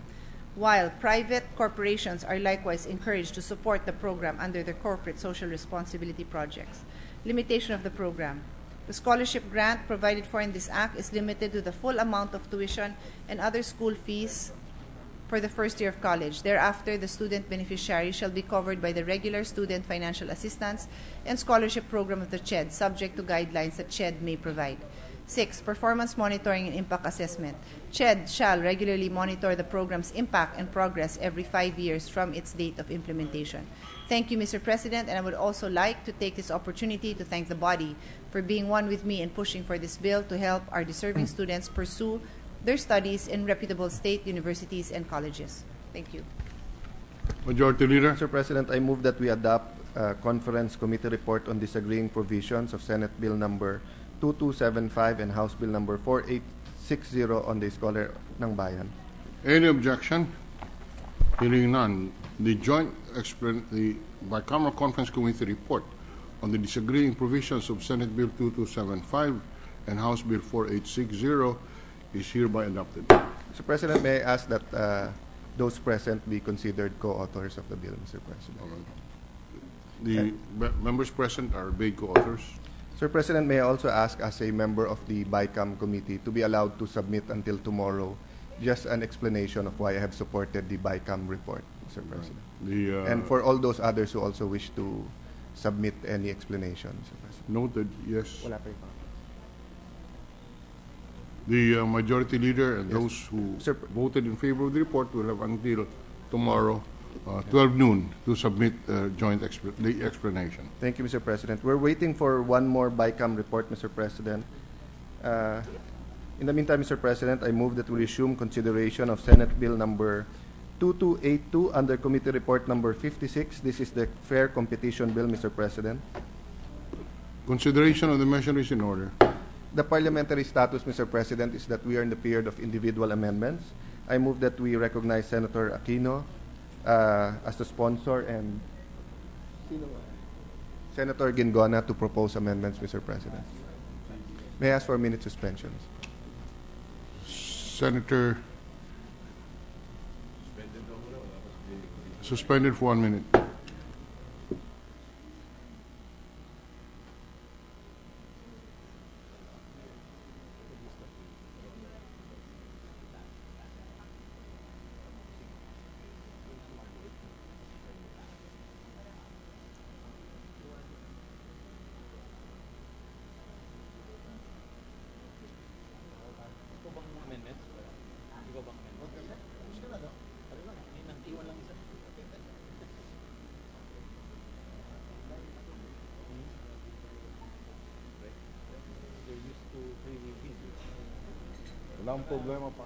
while private corporations are likewise encouraged to support the program under their corporate social responsibility projects. Limitation of the program. The scholarship grant provided for in this act is limited to the full amount of tuition and other school fees for the first year of college. Thereafter, the student beneficiary shall be covered by the regular student financial assistance and scholarship program of the CHED, subject to guidelines that CHED may provide. 6. Performance monitoring and impact assessment. CHED shall regularly monitor the program's impact and progress every 5 years from its date of implementation. Thank you, Mr. President, and I would also like to take this opportunity to thank the body for being one with me in pushing for this bill to help our deserving students pursue their studies in reputable state universities and colleges. Thank you. Majority Leader. Mr. President, I move that we adopt a Conference Committee report on disagreeing provisions of Senate Bill number 2275 and House Bill number 4860 on the Scholar ng Bayan. Any objection? Hearing none, the Bicameral Conference Committee report on the disagreeing provisions of Senate Bill 2275 and House Bill 4860 is hereby adopted. Mr. President, may I ask that those present be considered co-authors of the bill, Mr. President? The members present are big co-authors. Sir President, may I also ask as a member of the BICAM committee to be allowed to submit until tomorrow just an explanation of why I have supported the BICAM report, Mr. President. And for all those others who also wish to submit any explanation, Mr. President. Noted, yes. Wala pa yung The Majority Leader and those who voted in favor of the report will have until tomorrow, 12 noon, to submit the explanation. Thank you, Mr. President. We're waiting for one more BICAM report, Mr. President. In the meantime, Mr. President, I move that we resume consideration of Senate Bill number 2282 under Committee Report number 56. This is the Fair Competition Bill, Mr. President. Consideration of the measure is in order. The parliamentary status, Mr. President, is that we are in the period of individual amendments. I move that we recognize Senator Aquino as the sponsor and Senator Gingona to propose amendments, Mr. President. May I ask for a minute suspension? Senator, suspended for 1 minute. Walang problema pa.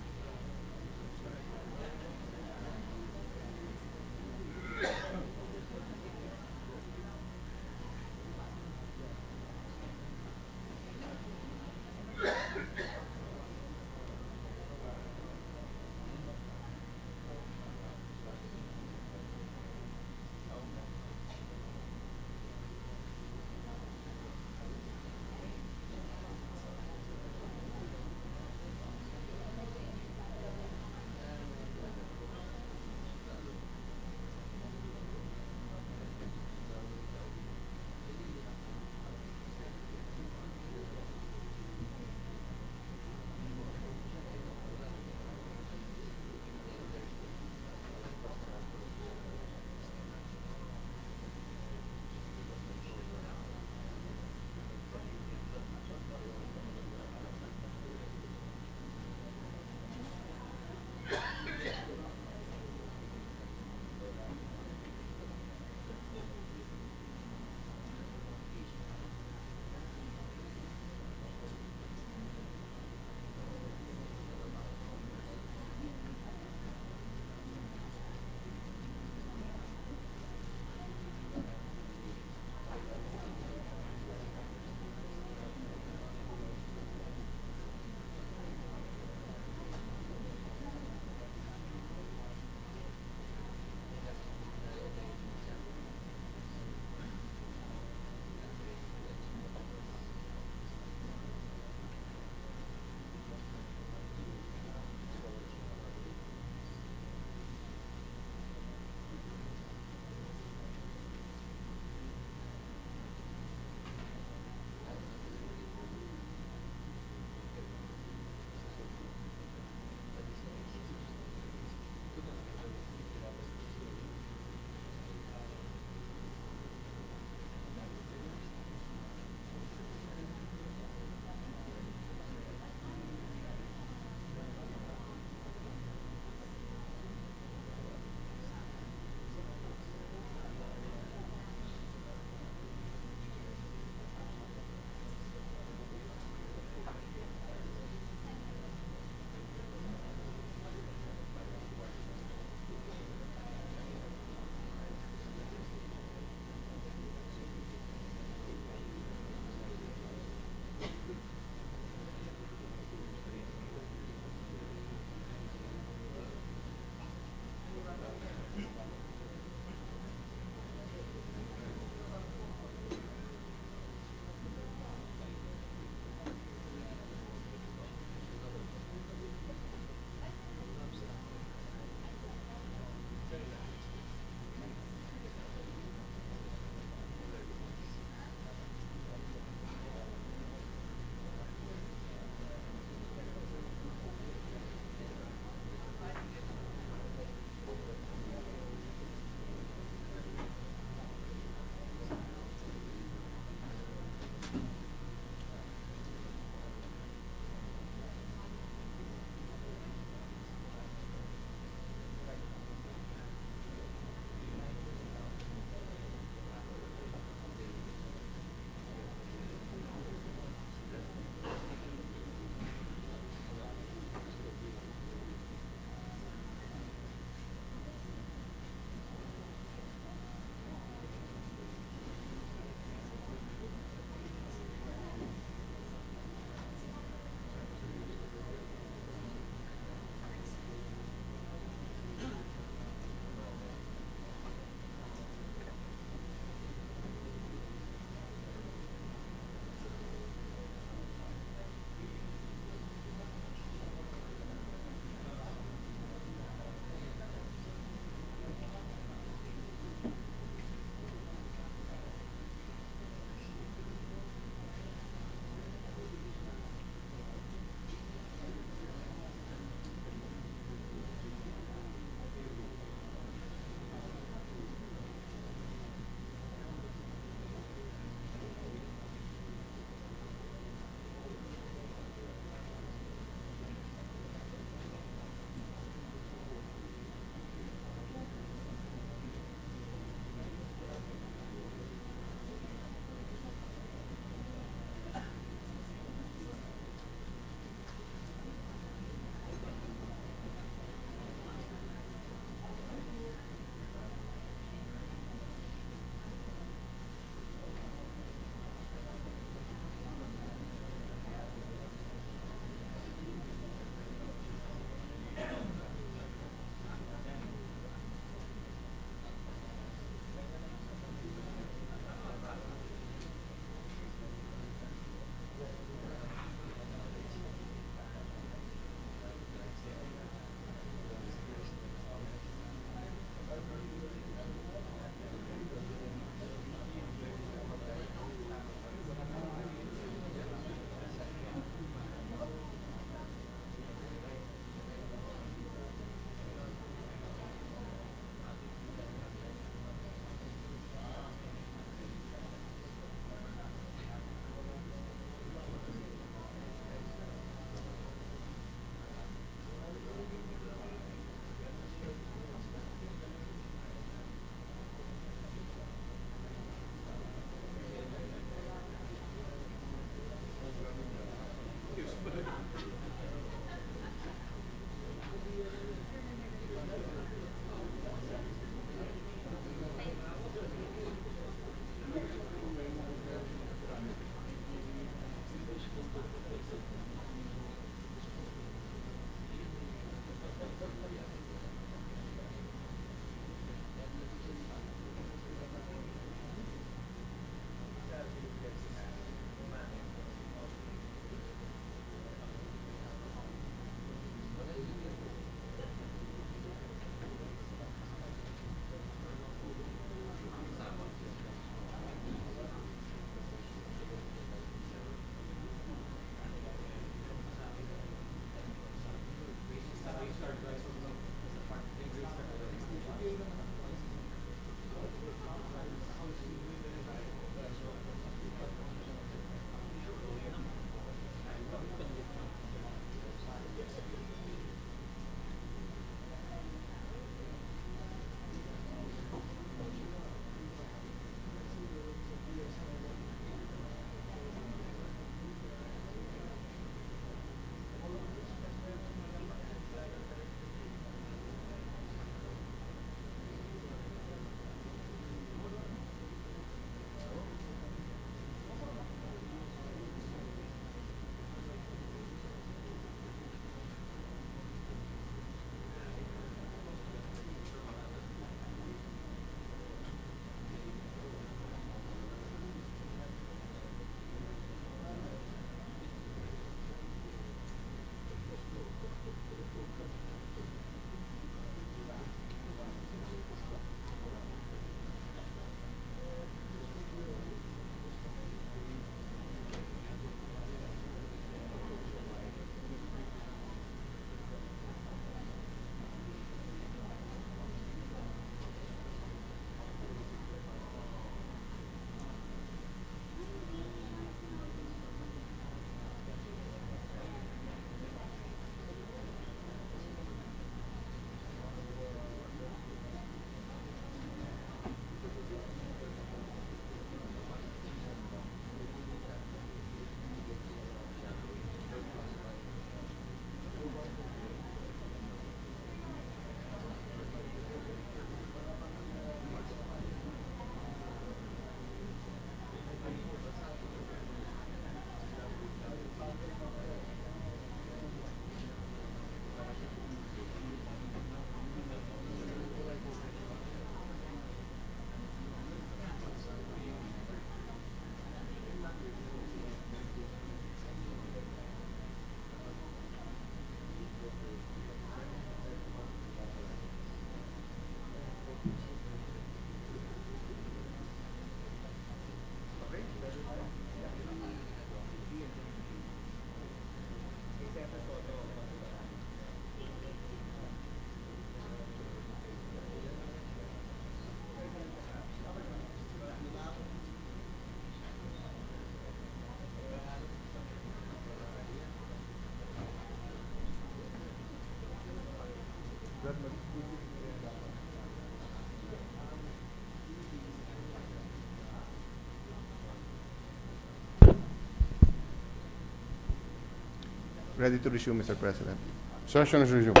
Ready to resume, Mr. President. Session is resumed.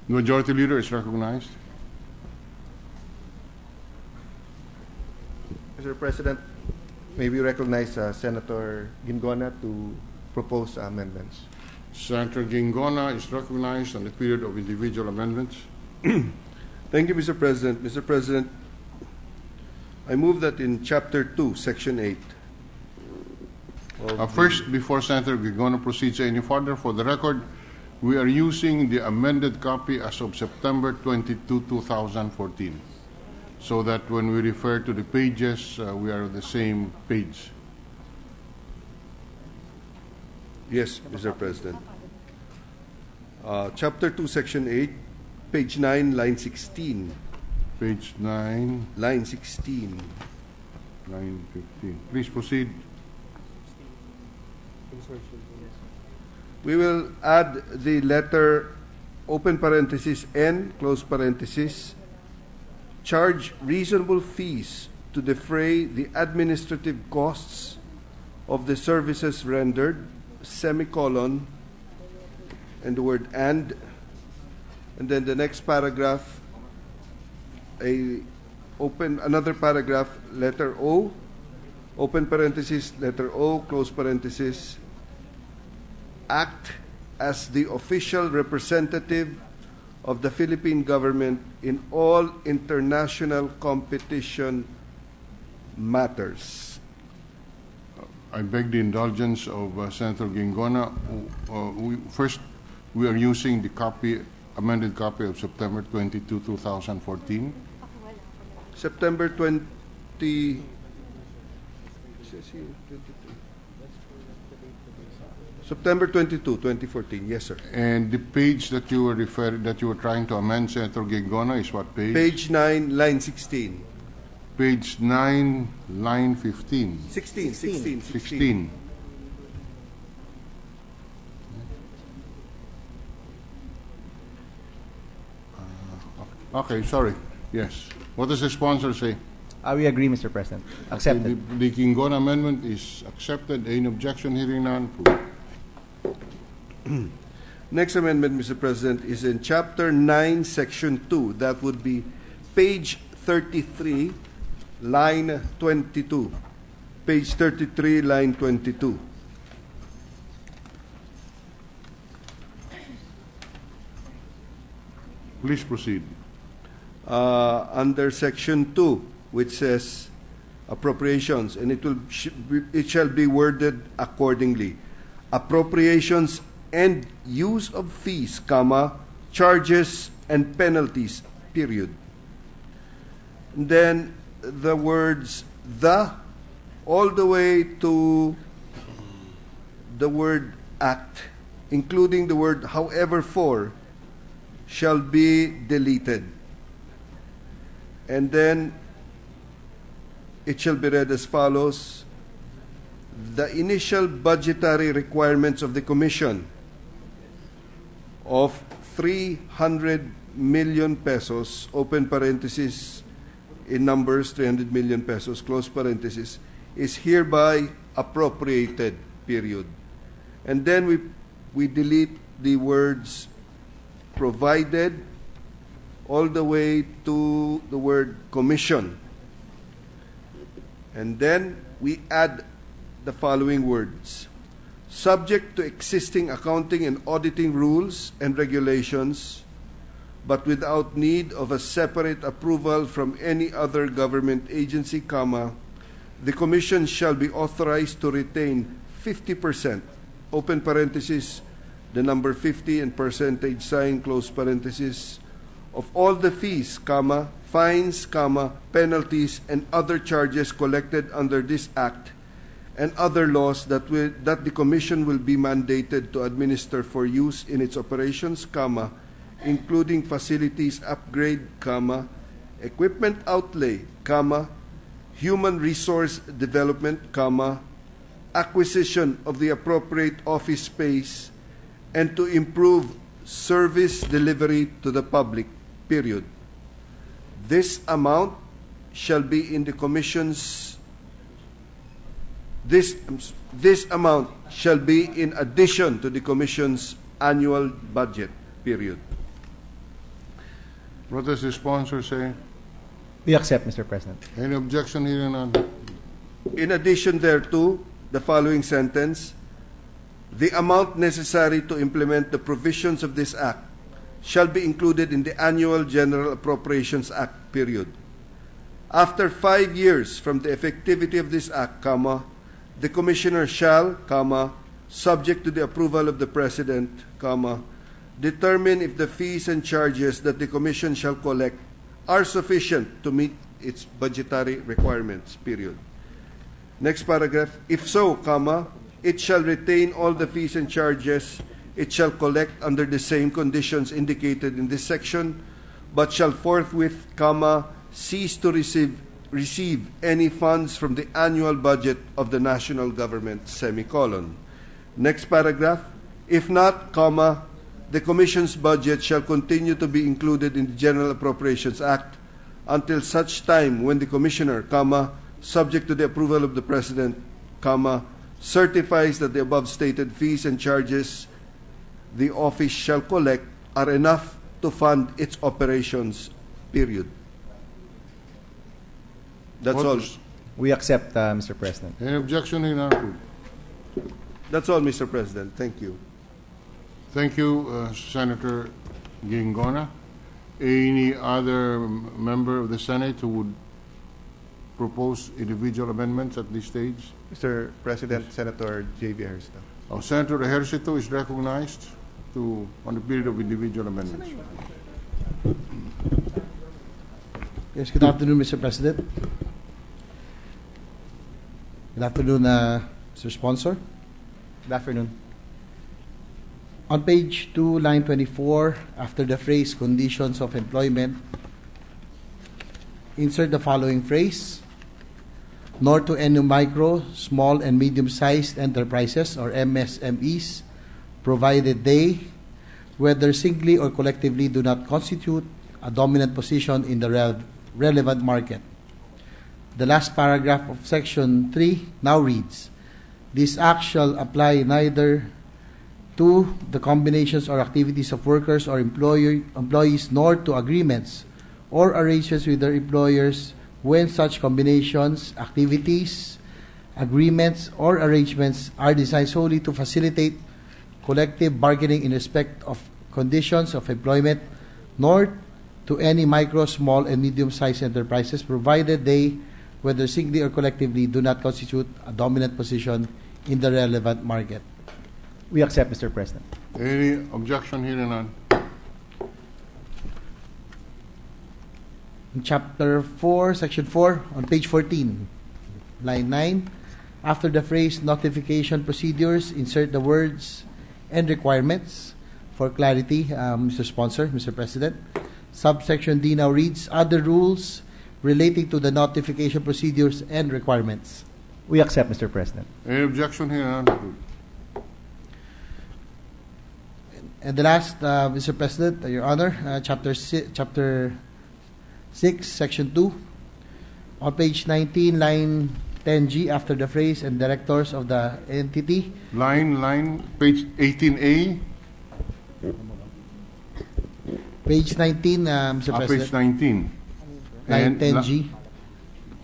The Majority Leader is recognized. Mr. President, may we recognize Senator Gingona to propose amendments. Senator Gingona is recognized on the period of individual amendments. Thank you, Mr. President. Mr. President, I move that in Chapter 2, Section 8. First, before Senator Gingona proceeds any further, for the record, we are using the amended copy as of September 22, 2014, so that when we refer to the pages, we are on the same page. Yes, Mr. President. Chapter 2, Section 8, page 9, line 16. Page 9, Line 16. line 15. Please proceed. We will add the letter open parenthesis N, close parenthesis, charge reasonable fees to defray the administrative costs of the services rendered, semicolon, and the word and then the next paragraph, another paragraph, letter O, open parenthesis, letter O, close parenthesis, act as the official representative of the Philippine government in all international competition matters. I beg the indulgence of Senator Gingona. First, we are using the amended copy of September 22, 2014. September 20. September 22, 2014. Yes, sir. And the page that you were trying to amend, Senator Gingona, is what page? Page 9, line 16. Page 9, line 15. 16. Okay, sorry. Yes. What does the sponsor say? We agree, Mr. President. Accepted. The Gingona amendment is accepted. Any objection? Hearing none. Approved. Next amendment, Mr. President, is in Chapter 9, Section 2. That would be page 33, line 22. Page 33, line 22. Please proceed. Under Section 2, which says appropriations, and it shall be worded accordingly. Appropriations and use of fees, charges and penalties, period. And then the words the, all the way to the word act, including the word however for, shall be deleted. And then it shall be read as follows. The initial budgetary requirements of the Commission of 300 million pesos, open parenthesis, in numbers, 300 million pesos, close parenthesis, is hereby appropriated, period. And then we delete the words provided all the way to the word commission. And then we add the following words. Subject to existing accounting and auditing rules and regulations, but without need of a separate approval from any other government agency, the Commission shall be authorized to retain 50%, open parenthesis, the number 50 and percentage sign, close parenthesis, of all the fees, fines, penalties, and other charges collected under this Act and other laws that the Commission will be mandated to administer for use in its operations, including facilities upgrade, equipment outlay, human resource development, comma, acquisition of the appropriate office space, and to improve service delivery to the public, period. This amount shall be in the Commission's this amount shall be in addition to the Commission's annual budget, period. What does the sponsor say? We accept, Mr. President. Any objection here and on? In addition thereto, the following sentence, the amount necessary to implement the provisions of this Act shall be included in the Annual General Appropriations Act, period. After 5 years from the effectivity of this Act, comma, the Commissioner shall, comma, subject to the approval of the President, comma, determine if the fees and charges that the Commission shall collect are sufficient to meet its budgetary requirements, period. Next paragraph, if so, comma, it shall retain all the fees and charges it shall collect under the same conditions indicated in this section, but shall forthwith, comma, cease to receive any funds from the annual budget of the national government, semicolon. Next paragraph, if not, comma, the Commission's budget shall continue to be included in the General Appropriations Act until such time when the Commissioner, comma, subject to the approval of the President, comma, certifies that the above stated fees and charges the office shall collect are enough to fund its operations, period. That's What all. is- We accept, Mr. President. Any objection here and on? That's all, Mr. President. Thank you. Thank you, Senator Gingona. Any other member of the Senate who would propose individual amendments at this stage? Mr. President, Senator J.V. Ejercito. Senator Ejercito is recognized on the period of individual amendments. Yes, good afternoon, Mr. President. Good afternoon, Mr. Sponsor. Good afternoon. On page 2, line 24, after the phrase conditions of employment, insert the following phrase, nor to any micro, small, and medium-sized enterprises or MSMEs, provided they, whether singly or collectively, do not constitute a dominant position in the relevant market. The last paragraph of section 3 now reads, this act shall apply neither to the combinations or activities of workers or employees, nor to agreements or arrangements with their employers when such combinations, activities, agreements, or arrangements are designed solely to facilitate collective bargaining in respect of conditions of employment, nor to any micro, small, and medium-sized enterprises, provided they, whether singly or collectively, do not constitute a dominant position in the relevant market. We accept, Mr. President. Any objection here and on? In Chapter 4, Section 4, on page 14, line 9, after the phrase notification procedures, insert the words and requirements. For clarity, Mr. Sponsor, Mr. President, subsection D now reads, other rules relating to the notification procedures and requirements. We accept, Mr. President. Any objection here and on? And the last, Mr. President, Your Honor, Chapter 6, Section 2, on page 19, line 10G, after the phrase and directors of the entity. Page 18A. Page 19, Mr. President. Page 19. Line And 10G.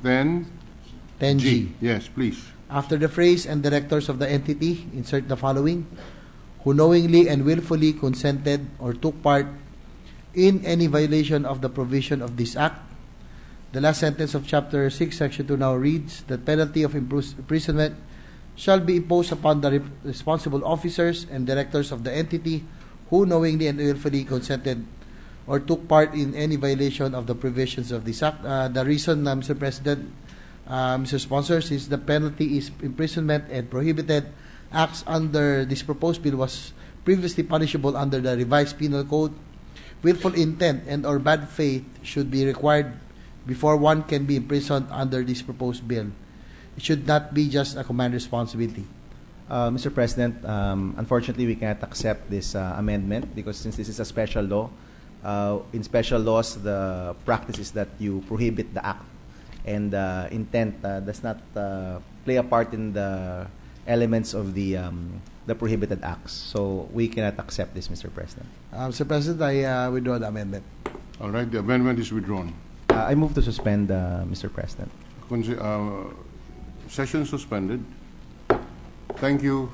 Then 10G. Yes, please. After the phrase and directors of the entity, insert the following, who knowingly and willfully consented or took part in any violation of the provision of this Act. The last sentence of Chapter 6, Section 2 now reads, the penalty of imprisonment shall be imposed upon the responsible officers and directors of the entity who knowingly and willfully consented or took part in any violation of the provisions of this Act. The reason, Mr. President, Mr. Sponsors, is the penalty is imprisonment, and prohibited acts under this proposed bill was previously punishable under the revised penal code. Willful intent and or bad faith should be required before one can be imprisoned under this proposed bill. It should not be just a command responsibility. Mr. President, unfortunately, we cannot accept this amendment because since this is a special law, in special laws, the practice is that you prohibit the act, and intent does not play a part in the elements of the prohibited acts. So we cannot accept this, Mr. President. Mr. President, I withdraw the amendment. All right, the amendment is withdrawn. I move to suspend, Mr. President. Session suspended. Thank you.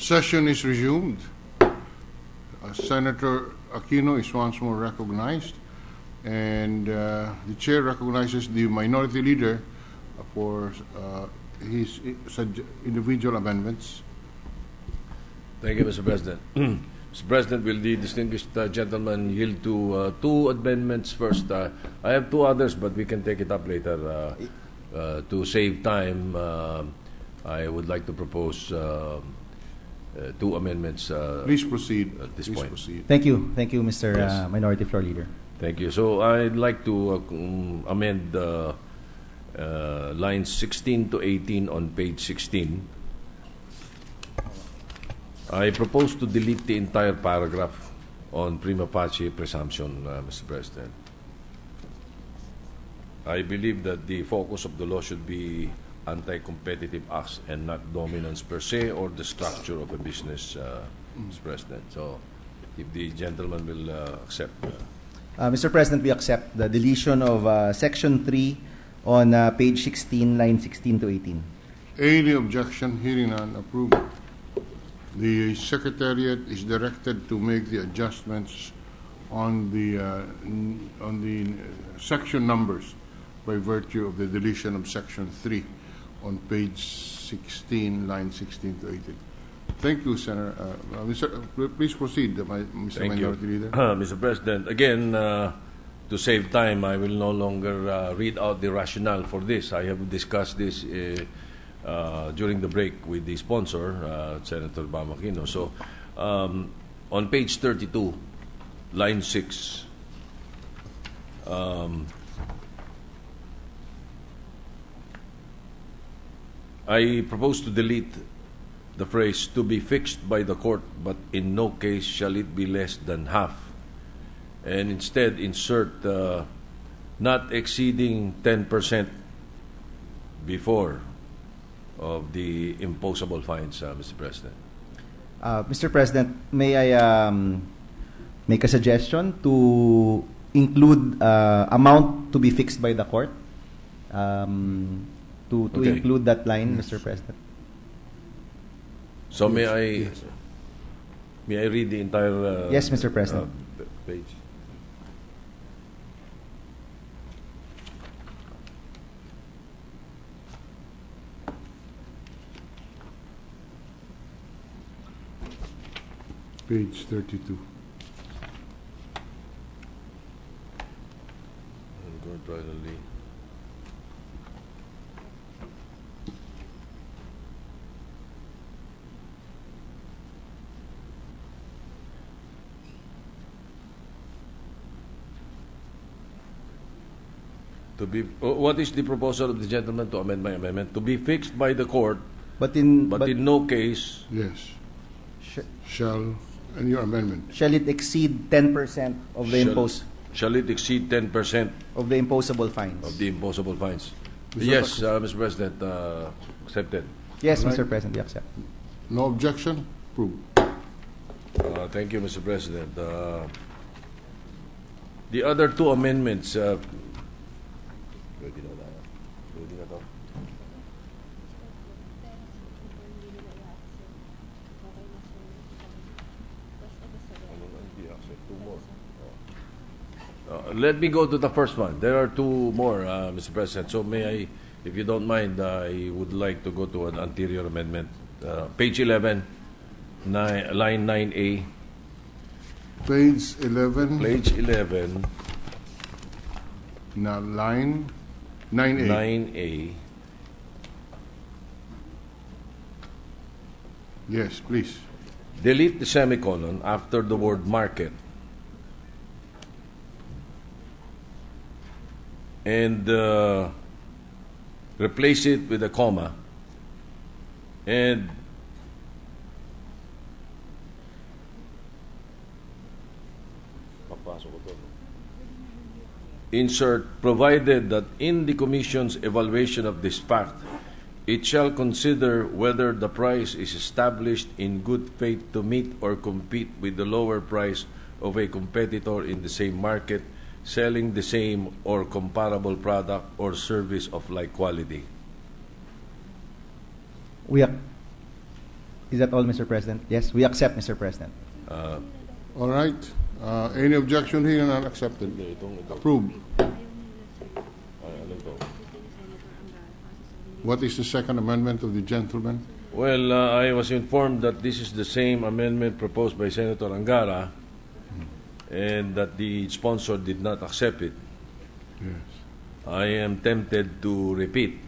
Session is resumed. Senator Aquino is once more recognized, and the chair recognizes the minority leader for his individual amendments. Thank you, Mr. President. Mr. President, will the distinguished gentleman yield to two amendments first? I have two others, but we can take it up later. To save time, I would like to propose two amendments. Please proceed. At this Please point. proceed. Thank you, Mr. Yes. Minority Floor Leader. Thank you. So I'd like to amend lines 16 to 18 on page 16. I propose to delete the entire paragraph on prima facie presumption, Mr. President. I believe that the focus of the law should be anti-competitive acts and not dominance per se or the structure of a business, Mr. President. So if the gentleman will accept. Mr. President, we accept the deletion of Section 3 on page 16, line 16 to 18. Any objection? Hearing none, approved. The Secretariat is directed to make the adjustments on the section numbers by virtue of the deletion of Section 3 on page 16, line 16 to 18. Thank you, Senator. Please proceed, Mr. Thank Minority you. Leader. Mr. President, again, to save time, I will no longer read out the rationale for this. I have discussed this during the break with the sponsor, Senator Aquino. So, on page 32, line 6, I propose to delete the phrase "to be fixed by the court, but in no case shall it be less than half," and instead insert not exceeding 10% before of the imposable fines, Mr. President. Mr. President, may I make a suggestion to include amount to be fixed by the court? To Okay. include that line, Mr. President. So may I read the entire Yes, Mr. President. Page? Page 32. I'm going to try to leave. What is the proposal of the gentleman to amend my amendment? To be fixed by the court, But in in no case Yes. Shall, and your amendment. shall it exceed 10% of the shall it exceed 10% of the imposable fines? of the imposable fines. Yes, Mr. President, accepted. Yes, Right. Mr. President, we accept. No objection? Approved. Thank you, Mr. President. The other two amendments. Pwede na tayo. Pwede na to. Let me go to the first one. There are two more, Mr. President. So may I, if you don't mind, I would like to go to an anterior amendment. Page 11, line 9A. Page 11, Page 11, na line 9A. 9A. Yes, please. Delete the semicolon after the word market. And replace it with a comma. And insert, provided that in the Commission's evaluation of this fact, it shall consider whether the price is established in good faith to meet or compete with the lower price of a competitor in the same market, selling the same or comparable product or service of like quality. Is that all, Mr. President? Yes, we accept, Mr. President. All right. Any objection here? Not accepted. Approved. What is the second amendment of the gentleman? Well, I was informed that this is the same amendment proposed by Senator Angara and that the sponsor did not accept it. Yes. I am tempted to repeat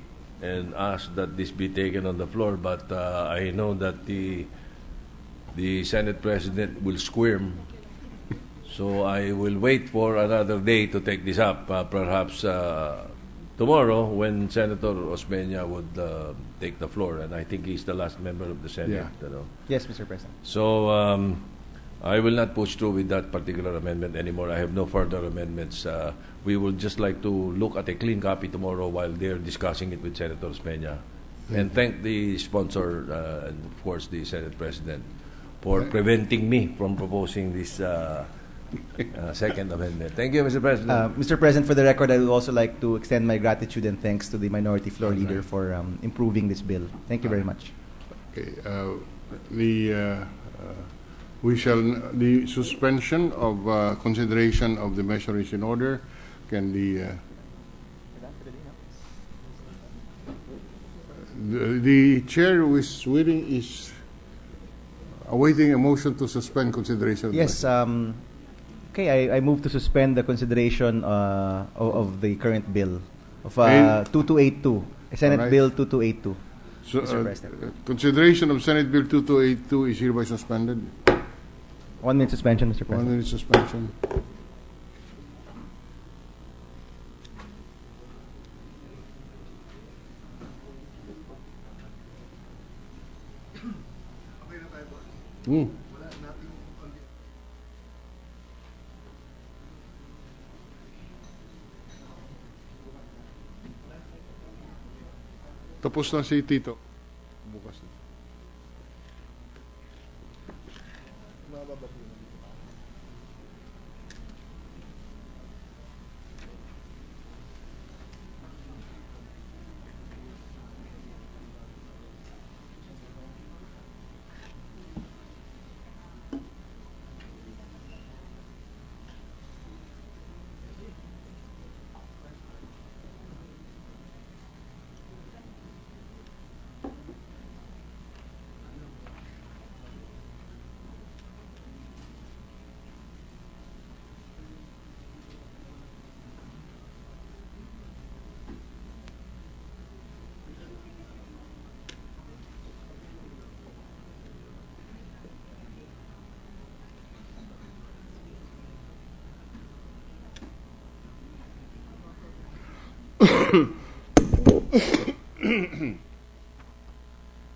and ask that this be taken on the floor, but I know that the Senate President will squirm, so I will wait for another day to take this up, perhaps tomorrow when Senator Osmeña would take the floor, and I think he's the last member of the Senate. Yeah. You know. Yes, Mr. President. So I will not push through with that particular amendment anymore. I have no further amendments. We will just like to look at a clean copy tomorrow while they're discussing it with Senator Osmeña. And thank the sponsor and, of course, the Senate President for preventing me from proposing this second amendment. Thank you, Mr. President. Mr. President, for the record, I would also like to extend my gratitude and thanks to the Minority Floor Leader for improving this bill. Thank you very much. Okay. The suspension of consideration of the measure is in order. Can the chair who is waiting is awaiting a motion to suspend consideration? Yes. Okay, I move to suspend the consideration of the current bill of 2282, Senate Alright. Bill 2282. So, Mr. President. consideration of Senate Bill 2282 is hereby suspended. 1 minute suspension, Mr. 1 President. minute suspension. Tapos na si Tito. Bukas na.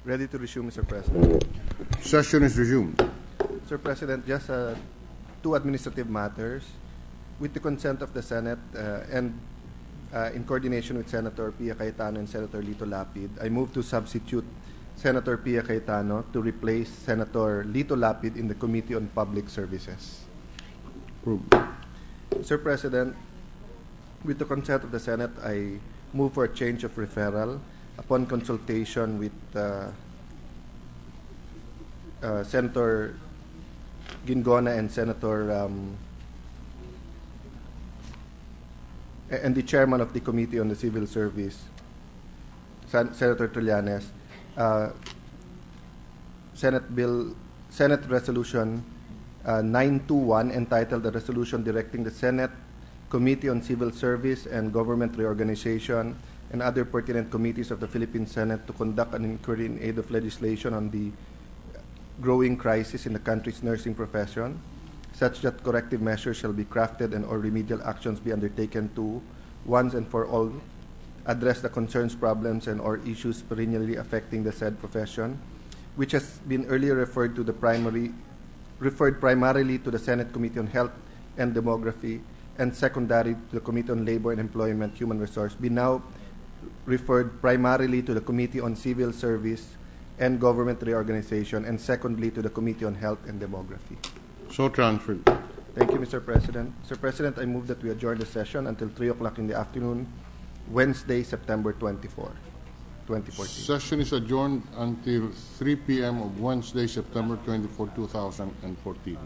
Ready to resume, Mr. President. Session is resumed. Mr. President, just two administrative matters. With the consent of the Senate and in coordination with Senator Pia Cayetano and Senator Lito Lapid, I move to substitute Senator Pia Cayetano to replace Senator Lito Lapid in the Committee on Public Services. Approved. Mr. President, with the consent of the Senate, I move for a change of referral upon consultation with Senator Gingona and Senator and the chairman of the Committee on the Civil Service, Senator Trillanes, Senate Resolution 921, entitled "The Resolution Directing the Senate Committee on Civil Service and Government Reorganization and other pertinent committees of the Philippine Senate to conduct an inquiry in aid of legislation on the growing crisis in the country's nursing profession, such that corrective measures shall be crafted and or remedial actions be undertaken to, once and for all, address the concerns, problems, and or issues perennially affecting the said profession, which has been earlier referred primarily to the Senate Committee on Health and Demography and secondary to the Committee on Labor and Employment, Human Resource, be now referred primarily to the Committee on Civil Service and Government Reorganization, and secondly to the Committee on Health and Demography. So transferred. Thank you, Mr. President. Mr. President, I move that we adjourn the session until 3 o'clock in the afternoon, Wednesday, September 24, 2014. Session is adjourned until 3 p.m. of Wednesday, September 24, 2014.